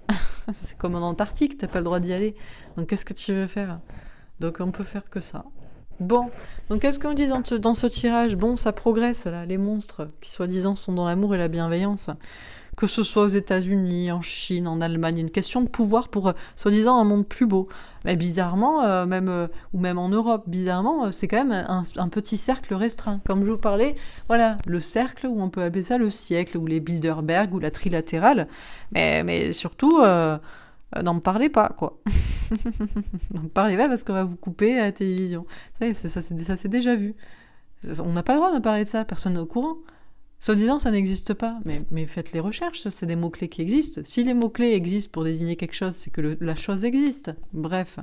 C'est comme en Antarctique, t'as pas le droit d'y aller. Donc qu'est-ce que tu veux faire? Donc on peut faire que ça. Bon, donc qu'est-ce qu'on dit dans ce tirage? Bon, ça progresse, là, les monstres qui soi-disant sont dans l'amour et la bienveillance. Que ce soit aux États-Unis, en Chine, en Allemagne, une question de pouvoir pour soi-disant un monde plus beau. Mais bizarrement, ou même en Europe, bizarrement, c'est quand même un petit cercle restreint. Comme je vous parlais, voilà, le cercle, où on peut appeler ça le siècle, ou les Bilderberg, ou la trilatérale. Mais surtout... n'en parlez pas, quoi. N'en parlez pas parce qu'on va vous couper à la télévision. Ça c'est déjà vu. On n'a pas le droit de parler de ça, personne n'est au courant. Soi-disant, ça n'existe pas, mais faites les recherches, c'est des mots-clés qui existent. Si les mots-clés existent pour désigner quelque chose, c'est que la chose existe. Bref.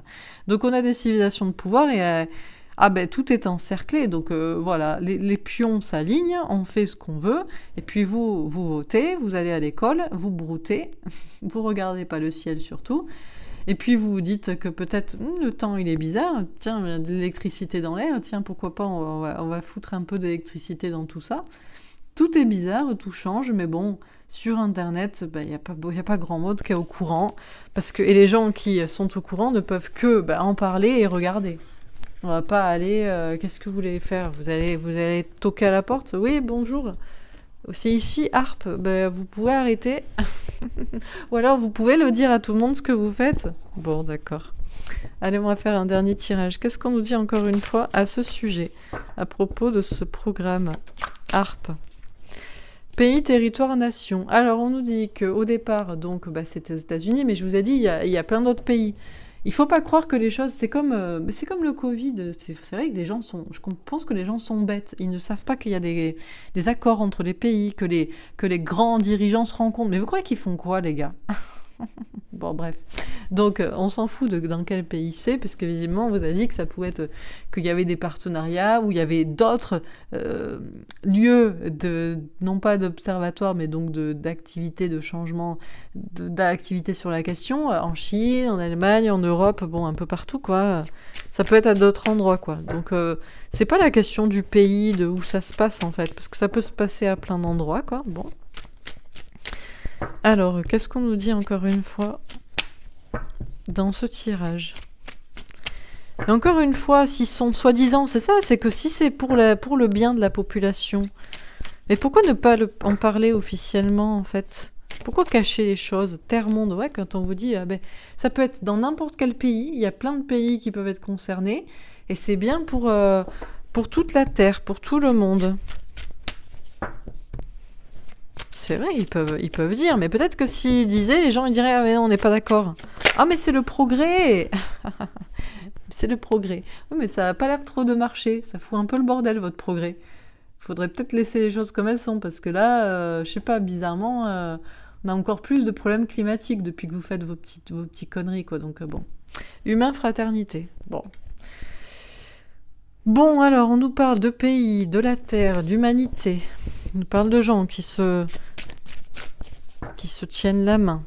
Donc on a des civilisations de pouvoir et tout est encerclé. Donc voilà, les pions s'alignent, on fait ce qu'on veut, et puis vous votez, vous allez à l'école, vous broutez, vous regardez pas le ciel surtout, et puis vous vous dites que peut-être le temps il est bizarre, tiens, il y a de l'électricité dans l'air, tiens, pourquoi pas, on va foutre un peu d'électricité dans tout ça. Tout est bizarre, tout change, mais bon, sur Internet, il n'y a pas grand monde qui est au courant, et les gens qui sont au courant ne peuvent que en parler et regarder. On va pas aller, qu'est-ce que vous voulez faire ? Vous allez toquer à la porte ? Oui, bonjour. C'est ici, Harpe. Vous pouvez arrêter. Ou alors, vous pouvez le dire à tout le monde ce que vous faites ? Bon, d'accord. Allez, on va faire un dernier tirage. Qu'est-ce qu'on nous dit encore une fois à ce sujet, à propos de ce programme Harpe ? Pays, territoire, nation. Alors, on nous dit qu'au départ, donc, c'était aux États-Unis, mais je vous ai dit, il y a plein d'autres pays. Il faut pas croire que les choses, c'est comme le Covid. C'est vrai que je pense que les gens sont bêtes. Ils ne savent pas qu'il y a des accords entre les pays, que les grands dirigeants se rencontrent. Mais vous croyez qu'ils font quoi, les gars ? Bon, bref. Donc, on s'en fout dans quel pays c'est, parce que visiblement, on vous a dit que ça pouvait être qu'il y avait des partenariats, où il y avait d'autres lieux non pas d'observatoire, mais donc d'activités, de changement, d'activités sur la question, en Chine, en Allemagne, en Europe, bon, un peu partout, quoi. Ça peut être à d'autres endroits, quoi. Donc, c'est pas la question du pays, de où ça se passe, en fait, parce que ça peut se passer à plein d'endroits, quoi. Bon. Alors, qu'est-ce qu'on nous dit encore une fois dans ce tirage ? Et encore une fois, s'ils sont soi-disant, c'est ça, c'est que si c'est pour le bien de la population, mais pourquoi ne pas en parler officiellement, en fait ? Pourquoi cacher les choses ? Terre-monde, ouais, quand on vous dit, ça peut être dans n'importe quel pays, il y a plein de pays qui peuvent être concernés, et c'est bien pour toute la Terre, pour tout le monde. C'est vrai, ils peuvent dire, mais peut-être que s'ils disaient, les gens ils diraient « Ah mais non, on n'est pas d'accord. »« Ah mais c'est le progrès !» C'est le progrès. Oui, mais ça n'a pas l'air trop de marcher, ça fout un peu le bordel, votre progrès. Il faudrait peut-être laisser les choses comme elles sont, parce que là, je sais pas, bizarrement, on a encore plus de problèmes climatiques depuis que vous faites vos petites conneries, quoi. Donc bon. Humain, fraternité. Bon. Bon, alors, on nous parle de pays, de la terre, d'humanité. On nous parle de gens qui se tiennent la main.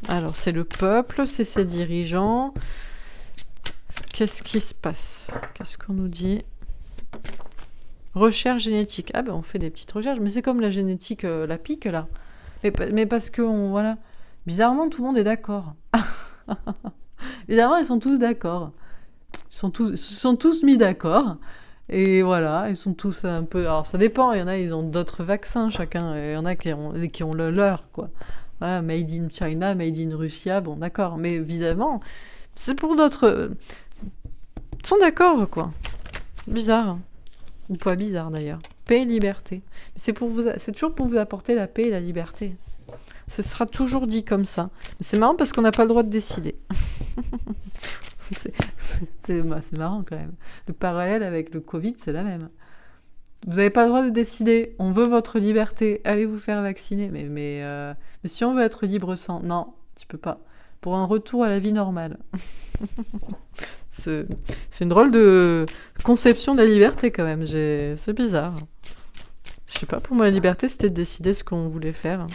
Alors, c'est le peuple, c'est ses dirigeants. Qu'est-ce qui se passe ? Qu'est-ce qu'on nous dit ? Recherche génétique. Ah on fait des petites recherches, mais c'est comme la génétique, la pique, là. Mais parce que, voilà. Bizarrement, tout le monde est d'accord. Bizarrement, ils sont tous d'accord. Ils se sont tous mis d'accord. Et voilà, ils sont tous un peu... Alors, ça dépend. Il y en a, ils ont d'autres vaccins, chacun. Et il y en a qui ont le leur, quoi. Voilà, made in China, made in Russia. Bon, d'accord. Mais évidemment, c'est pour d'autres... Ils sont d'accord, quoi. Bizarre. Ou pas bizarre, d'ailleurs. Paix et liberté. C'est toujours pour vous apporter la paix et la liberté. Ce sera toujours dit comme ça. Mais c'est marrant parce qu'on n'a pas le droit de décider. C'est marrant quand même. Le parallèle avec le Covid, c'est la même. Vous n'avez pas le droit de décider. On veut votre liberté. Allez vous faire vacciner. Mais si on veut être libre sans... Non, tu peux pas. Pour un retour à la vie normale. C'est une drôle de conception de la liberté quand même. C'est bizarre. Je sais pas, pour moi la liberté c'était de décider ce qu'on voulait faire.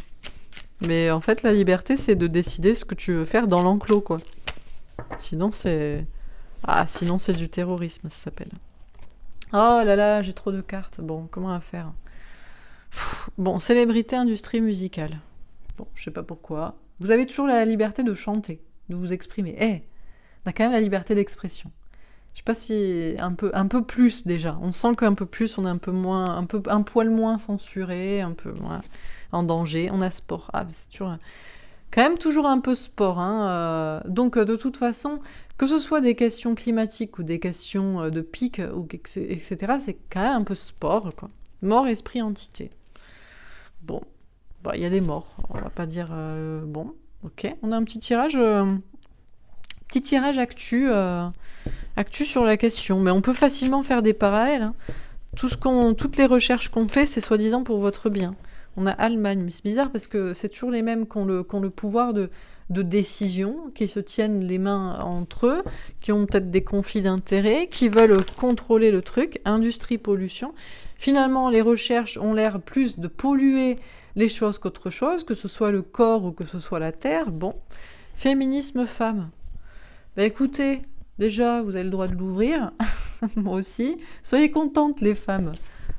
Mais en fait la liberté c'est de décider ce que tu veux faire dans l'enclos, quoi. Sinon c'est du terrorisme, ça s'appelle. Oh là là, j'ai trop de cartes. Bon, comment on va faire ? Bon, célébrité, industrie musicale. Bon, je sais pas pourquoi. Vous avez toujours la liberté de chanter, de vous exprimer. On a quand même la liberté d'expression. Je sais pas si un peu plus déjà. On sent qu'un peu plus, on est un poil moins censuré, un peu moins en danger. On a sport. C'est toujours quand même toujours un peu sport, hein. Donc de toute façon, que ce soit des questions climatiques ou des questions de pique ou etc., c'est quand même un peu sport, quoi. Mort, esprit, entité. Bon, il y a des morts. On va pas dire bon. Ok, on a un petit tirage actu sur la question, mais on peut facilement faire des parallèles, hein. Toutes les recherches qu'on fait, c'est soi-disant pour votre bien. On a Allemagne, mais c'est bizarre parce que c'est toujours les mêmes qui ont le pouvoir de décision, qui se tiennent les mains entre eux, qui ont peut-être des conflits d'intérêts, qui veulent contrôler le truc, industrie, pollution. Finalement, les recherches ont l'air plus de polluer les choses qu'autre chose, que ce soit le corps ou que ce soit la terre. Bon, féminisme femme. Ben écoutez, déjà, vous avez le droit de l'ouvrir, moi aussi. Soyez contentes, les femmes.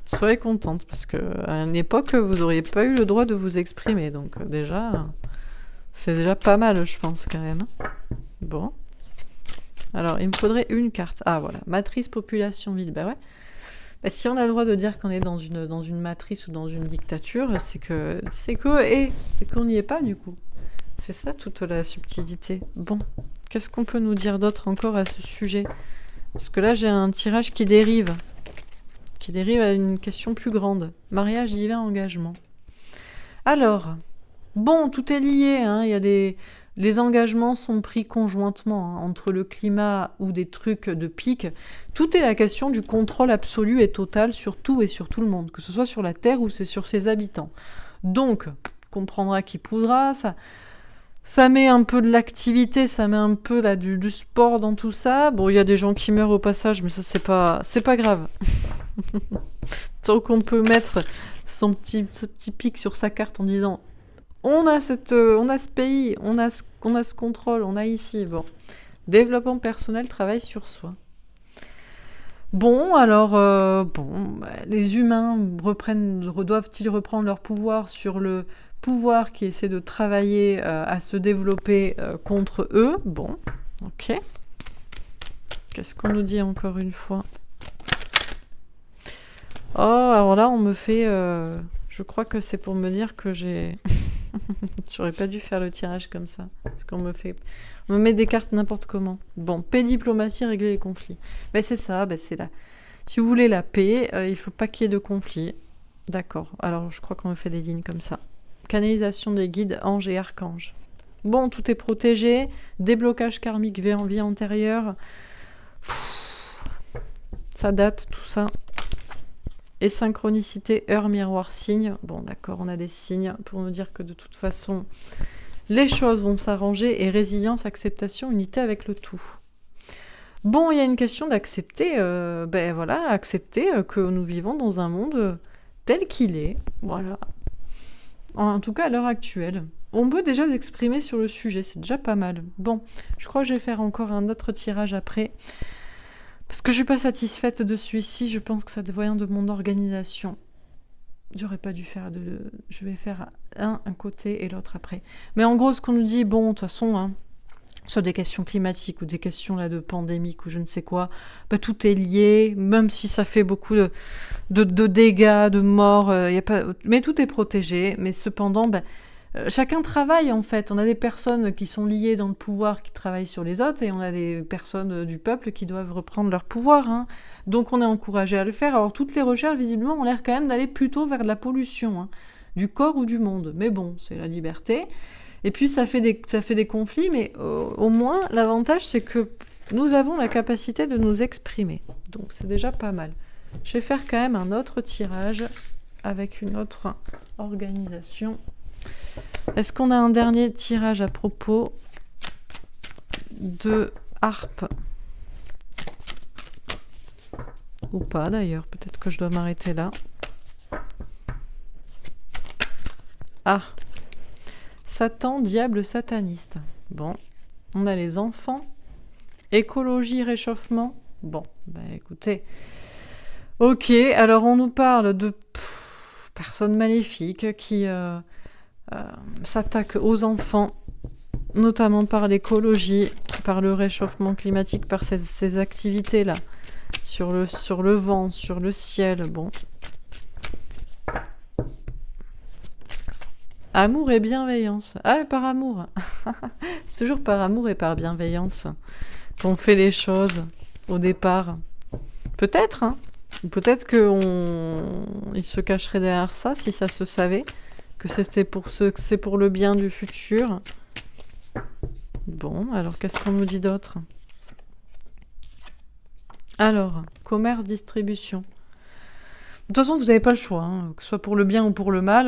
Soyez contentes, parce qu'à une époque, vous n'auriez pas eu le droit de vous exprimer. Donc déjà, c'est déjà pas mal, je pense, quand même. Bon. Alors, il me faudrait une carte. Ah, voilà. Matrice, population, ville. Ben ouais. Ben, si on a le droit de dire qu'on est dans une matrice ou dans une dictature, c'est qu'on n'y est pas, du coup. C'est ça, toute la subtilité. Bon. Qu'est-ce qu'on peut nous dire d'autre encore à ce sujet? Parce que là, j'ai un tirage qui dérive à une question plus grande. Mariage, divin, engagement. Alors, bon, tout est lié, hein. Les engagements sont pris conjointement, hein, entre le climat ou des trucs de pic. Tout est la question du contrôle absolu et total sur tout et sur tout le monde, que ce soit sur la Terre ou c'est sur ses habitants. Donc, comprendra qui pourra, ça met un peu de l'activité, ça met un peu là, du sport dans tout ça. Bon, il y a des gens qui meurent au passage, mais ça, c'est pas grave. Tant qu'on peut mettre ce petit pic sur sa carte en disant on a ce pays, on a ce contrôle, on a ici. Bon, développement personnel, travail sur soi. Bon, alors, les humains doivent-ils reprendre leur pouvoir sur le pouvoir qui essaie de travailler à se développer contre eux? Bon, ok. Qu'est-ce qu'on nous dit encore une fois? Oh, alors là, on me fait... je crois que c'est pour me dire que j'ai... J'aurais pas dû faire le tirage comme ça. Parce qu'on on me met des cartes n'importe comment. Bon, paix, diplomatie, régler les conflits. Ben c'est ça, c'est là. Si vous voulez la paix, il faut pas qu'il y ait de conflits. D'accord. Alors, je crois qu'on me fait des lignes comme ça. Canalisation des guides, anges et archanges. Bon, tout est protégé. Déblocage karmique, vie antérieure. Ça date, tout ça. Et synchronicité, heure, miroir, signe. Bon, d'accord, on a des signes pour nous dire que de toute façon, les choses vont s'arranger. Et résilience, acceptation, unité avec le tout. Bon, il y a une question d'accepter, accepter que nous vivons dans un monde tel qu'il est. Voilà. En tout cas, à l'heure actuelle. On peut déjà s'exprimer sur le sujet, c'est déjà pas mal. Bon, je crois que je vais faire encore un autre tirage après. Parce que je suis pas satisfaite de celui-ci, je pense que ça vient de mon organisation. J'aurais pas dû faire je vais faire un côté et l'autre après. Mais en gros, ce qu'on nous dit, bon, de toute façon, hein, sur des questions climatiques ou des questions là de pandémique ou je ne sais quoi, tout est lié, même si ça fait beaucoup de dégâts, de morts, mais tout est protégé. Mais cependant, chacun travaille en fait. On a des personnes qui sont liées dans le pouvoir qui travaillent sur les autres et on a des personnes du peuple qui doivent reprendre leur pouvoir. Hein. Donc on est encouragé à le faire. Alors toutes les recherches visiblement ont l'air quand même d'aller plutôt vers de la pollution, hein, du corps ou du monde. Mais bon, c'est la liberté. Et puis ça fait des conflits, mais au moins l'avantage c'est que nous avons la capacité de nous exprimer. Donc c'est déjà pas mal. Je vais faire quand même un autre tirage avec une autre organisation. Est-ce qu'on a un dernier tirage à propos de harpe? Ou pas d'ailleurs, peut-être que je dois m'arrêter là. Ah, Satan, diable, sataniste. Bon, on a les enfants. Écologie, réchauffement. Bon, écoutez. Ok, alors on nous parle de personnes maléfiques qui s'attaquent aux enfants, notamment par l'écologie, par le réchauffement climatique, par ces activités-là, sur le vent, sur le ciel, bon. Amour et bienveillance. Ah, par amour. C'est toujours par amour et par bienveillance qu'on fait les choses au départ. Peut-être, hein. Peut-être qu'il se cacherait derrière ça si ça se savait, que c'est pour le bien du futur. Bon, alors qu'est-ce qu'on nous dit d'autre? Alors, commerce, distribution. toute façon, vous n'avez pas le choix, hein, que ce soit pour le bien ou pour le mal.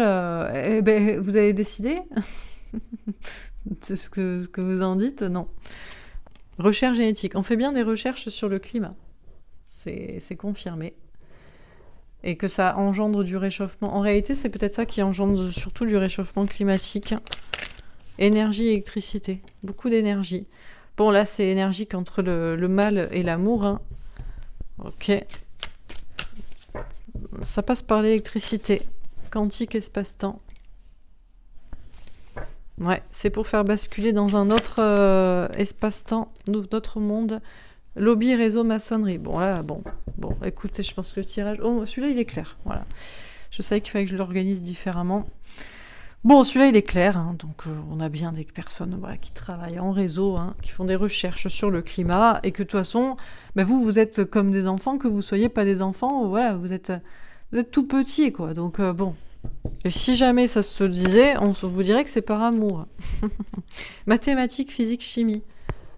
Eh ben, vous avez décidé. C'est ce que vous en dites? Non. Recherche génétique. On fait bien des recherches sur le climat. C'est confirmé. Et que ça engendre du réchauffement. En réalité, c'est peut-être ça qui engendre surtout du réchauffement climatique. Énergie et électricité. Beaucoup d'énergie. Bon, là, c'est énergique entre le mal et l'amour. Hein. Ok. Ça passe par l'électricité. Quantique, espace-temps. Ouais, c'est pour faire basculer dans un autre espace-temps, notre monde. Lobby, réseau, maçonnerie. Bon, là, bon, écoutez, je pense que le tirage... Oh, celui-là, il est clair, voilà. Je savais qu'il fallait que je l'organise différemment. Bon, celui-là, il est clair, hein, donc on a bien des personnes voilà, qui travaillent en réseau, hein, qui font des recherches sur le climat, et que de toute façon, ben vous êtes comme des enfants, que vous soyez pas des enfants, voilà, vous êtes tout petits, quoi, donc bon... Et si jamais ça se disait, on vous dirait que c'est par amour. Mathématiques, physique, chimie.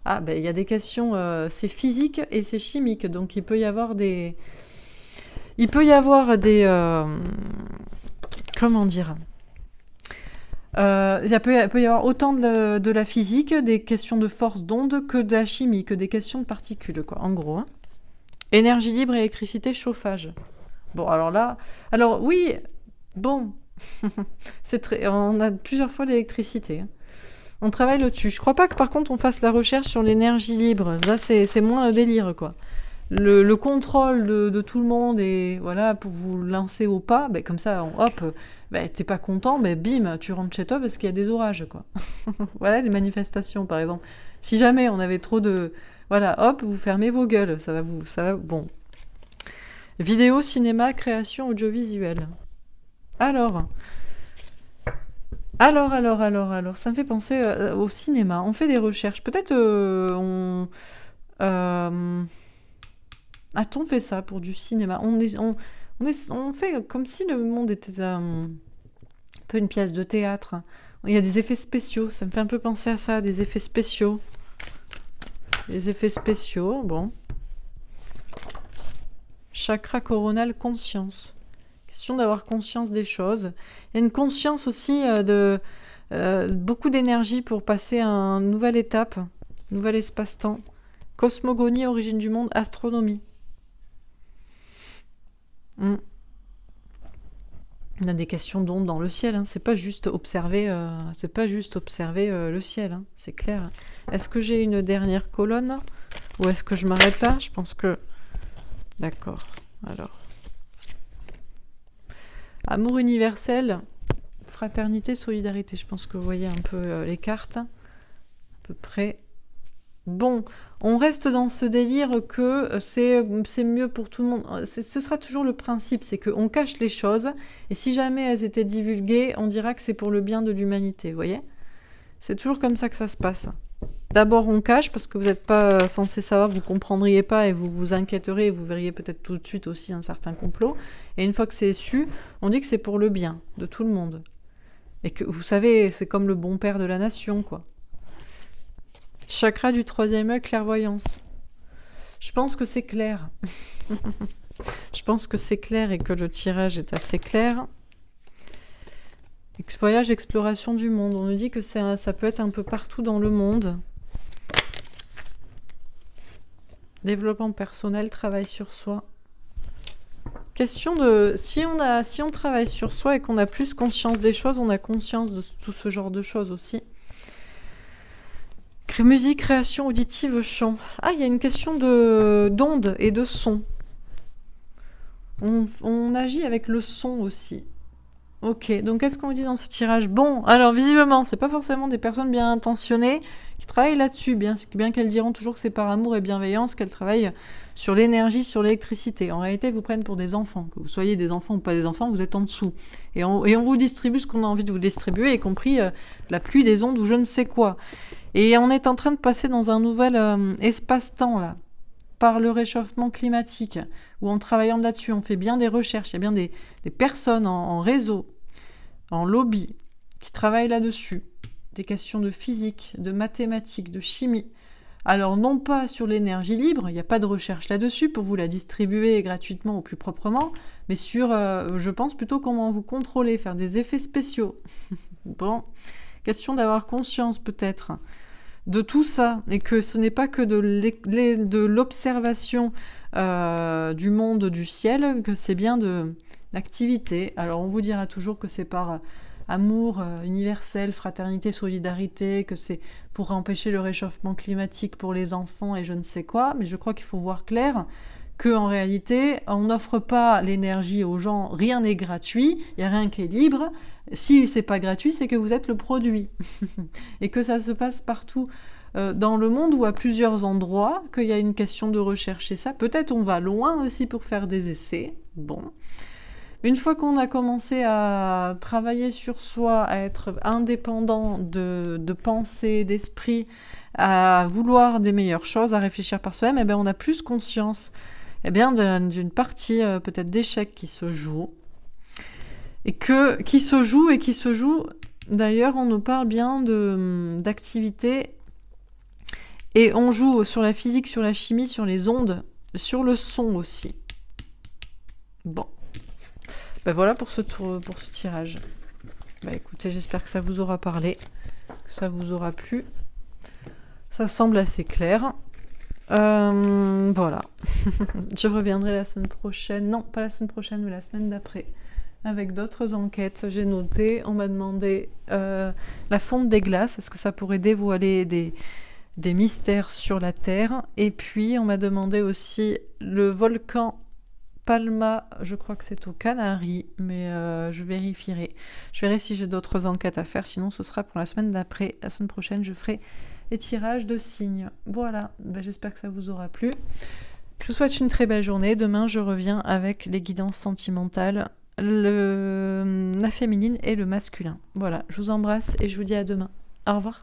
Ah, ben il y a des questions, c'est physique et c'est chimique, donc il peut y avoir des... comment dire peut y avoir autant de la physique, des questions de force d'onde, que de la chimie, que des questions de particules, quoi, en gros. Hein. Énergie libre, électricité, chauffage. Bon, alors là... Alors, oui, bon... on a plusieurs fois l'électricité. Hein. On travaille là-dessus. Je crois pas que par contre on fasse la recherche sur l'énergie libre. Là c'est moins le délire quoi. Le contrôle de tout le monde et voilà pour vous lancer au pas, ben, comme ça hop, ben, t'es pas content, ben bim, tu rentres chez toi parce qu'il y a des orages quoi. Voilà les manifestations par exemple. Si jamais on avait trop de voilà hop vous fermez vos gueules, ça va bon. Vidéo, cinéma, création audiovisuelle. Alors, ça me fait penser au cinéma. On fait des recherches. Peut-être a-t-on fait ça pour du cinéma? On fait comme si le monde était un peu une pièce de théâtre. Il y a des effets spéciaux. Ça me fait un peu penser à ça, des effets spéciaux. Les effets spéciaux, bon. Chakra coronal, conscience. Question d'avoir conscience des choses. Il y a une conscience aussi de beaucoup d'énergie pour passer à une nouvelle étape, nouvel espace-temps. Cosmogonie, origine du monde, astronomie. On a des questions d'ondes dans le ciel. Hein. C'est pas juste observer, le ciel. Hein. C'est clair. Est-ce que j'ai une dernière colonne ou est-ce que je m'arrête là? Je pense que. D'accord. Alors. Amour universel, fraternité, solidarité. Je pense que vous voyez un peu les cartes. À peu près. Bon, on reste dans ce délire que c'est mieux pour tout le monde. Ce sera toujours le principe, c'est qu'on cache les choses. Et si jamais elles étaient divulguées, on dira que c'est pour le bien de l'humanité, vous voyez? C'est toujours comme ça que ça se passe. D'abord, on cache parce que vous n'êtes pas censé savoir, vous ne comprendriez pas et vous vous inquiéterez et vous verriez peut-être tout de suite aussi un certain complot. Et une fois que c'est su, on dit que c'est pour le bien de tout le monde. Et que, vous savez, c'est comme le bon père de la nation, quoi. Chakra du troisième œil, clairvoyance. Je pense que c'est clair. Je pense que c'est clair et que le tirage est assez clair. Voyage, exploration du monde. On nous dit que ça peut être un peu partout dans le monde. Développement personnel, travail sur soi. Question de... Si on travaille sur soi et qu'on a plus conscience des choses, on a conscience de tout ce genre de choses aussi. Musique, création auditive, chant. Ah, il y a une question d'onde et de son. On agit avec le son aussi. Ok, donc qu'est-ce qu'on dit dans ce tirage? Bon, alors visiblement, c'est pas forcément des personnes bien intentionnées qui travaillent là-dessus, bien qu'elles diront toujours que c'est par amour et bienveillance qu'elles travaillent sur l'énergie, sur l'électricité. En réalité, elles vous prennent pour des enfants. Que vous soyez des enfants ou pas des enfants, vous êtes en dessous. Et on vous distribue ce qu'on a envie de vous distribuer, y compris la pluie des ondes ou je ne sais quoi. Et on est en train de passer dans un nouvel espace-temps, là, par le réchauffement climatique, où en travaillant là-dessus, on fait bien des recherches, il y a bien des personnes en réseau, en lobby, qui travaillent là-dessus. Des questions de physique, de mathématiques, de chimie. Alors non pas sur l'énergie libre, il n'y a pas de recherche là-dessus pour vous la distribuer gratuitement ou plus proprement, mais sur, je pense plutôt comment vous contrôler, faire des effets spéciaux. Bon, question d'avoir conscience peut-être de tout ça, et que ce n'est pas que de l'observation du monde du ciel, que c'est bien de l'activité. Alors on vous dira toujours que c'est par amour universel, fraternité, solidarité, que c'est pour empêcher le réchauffement climatique pour les enfants et je ne sais quoi, mais je crois qu'il faut voir clair qu'en réalité, on n'offre pas l'énergie aux gens, rien n'est gratuit, il n'y a rien qui est libre. Si c'est pas gratuit, c'est que vous êtes le produit. Et que ça se passe partout dans le monde ou à plusieurs endroits, qu'il y a une question de rechercher ça. Peut-être on va loin aussi pour faire des essais. Bon. Une fois qu'on a commencé à travailler sur soi, à être indépendant de pensée, d'esprit, à vouloir des meilleures choses, à réfléchir par soi-même, eh bien, on a plus conscience d'une partie peut-être d'échec qui se joue. Qui se joue, d'ailleurs, on nous parle bien d'activité, et on joue sur la physique, sur la chimie, sur les ondes, sur le son aussi. Bon. Ben voilà pour ce tirage. Ben écoutez, j'espère que ça vous aura parlé, que ça vous aura plu. Ça semble assez clair. Voilà. Je reviendrai la semaine prochaine. Non, pas la semaine prochaine, mais la semaine d'après. Avec d'autres enquêtes. J'ai noté, on m'a demandé la fonte des glaces. Est-ce que ça pourrait dévoiler des mystères sur la Terre? Et puis, on m'a demandé aussi le volcan Palma, je crois que c'est aux Canaries, mais je vérifierai. Je verrai si j'ai d'autres enquêtes à faire, sinon ce sera pour la semaine d'après. La semaine prochaine, je ferai les tirages de signes. Voilà, j'espère que ça vous aura plu. Je vous souhaite une très belle journée. Demain, je reviens avec les guidances sentimentales, la féminine et le masculin. Voilà, je vous embrasse et je vous dis à demain. Au revoir.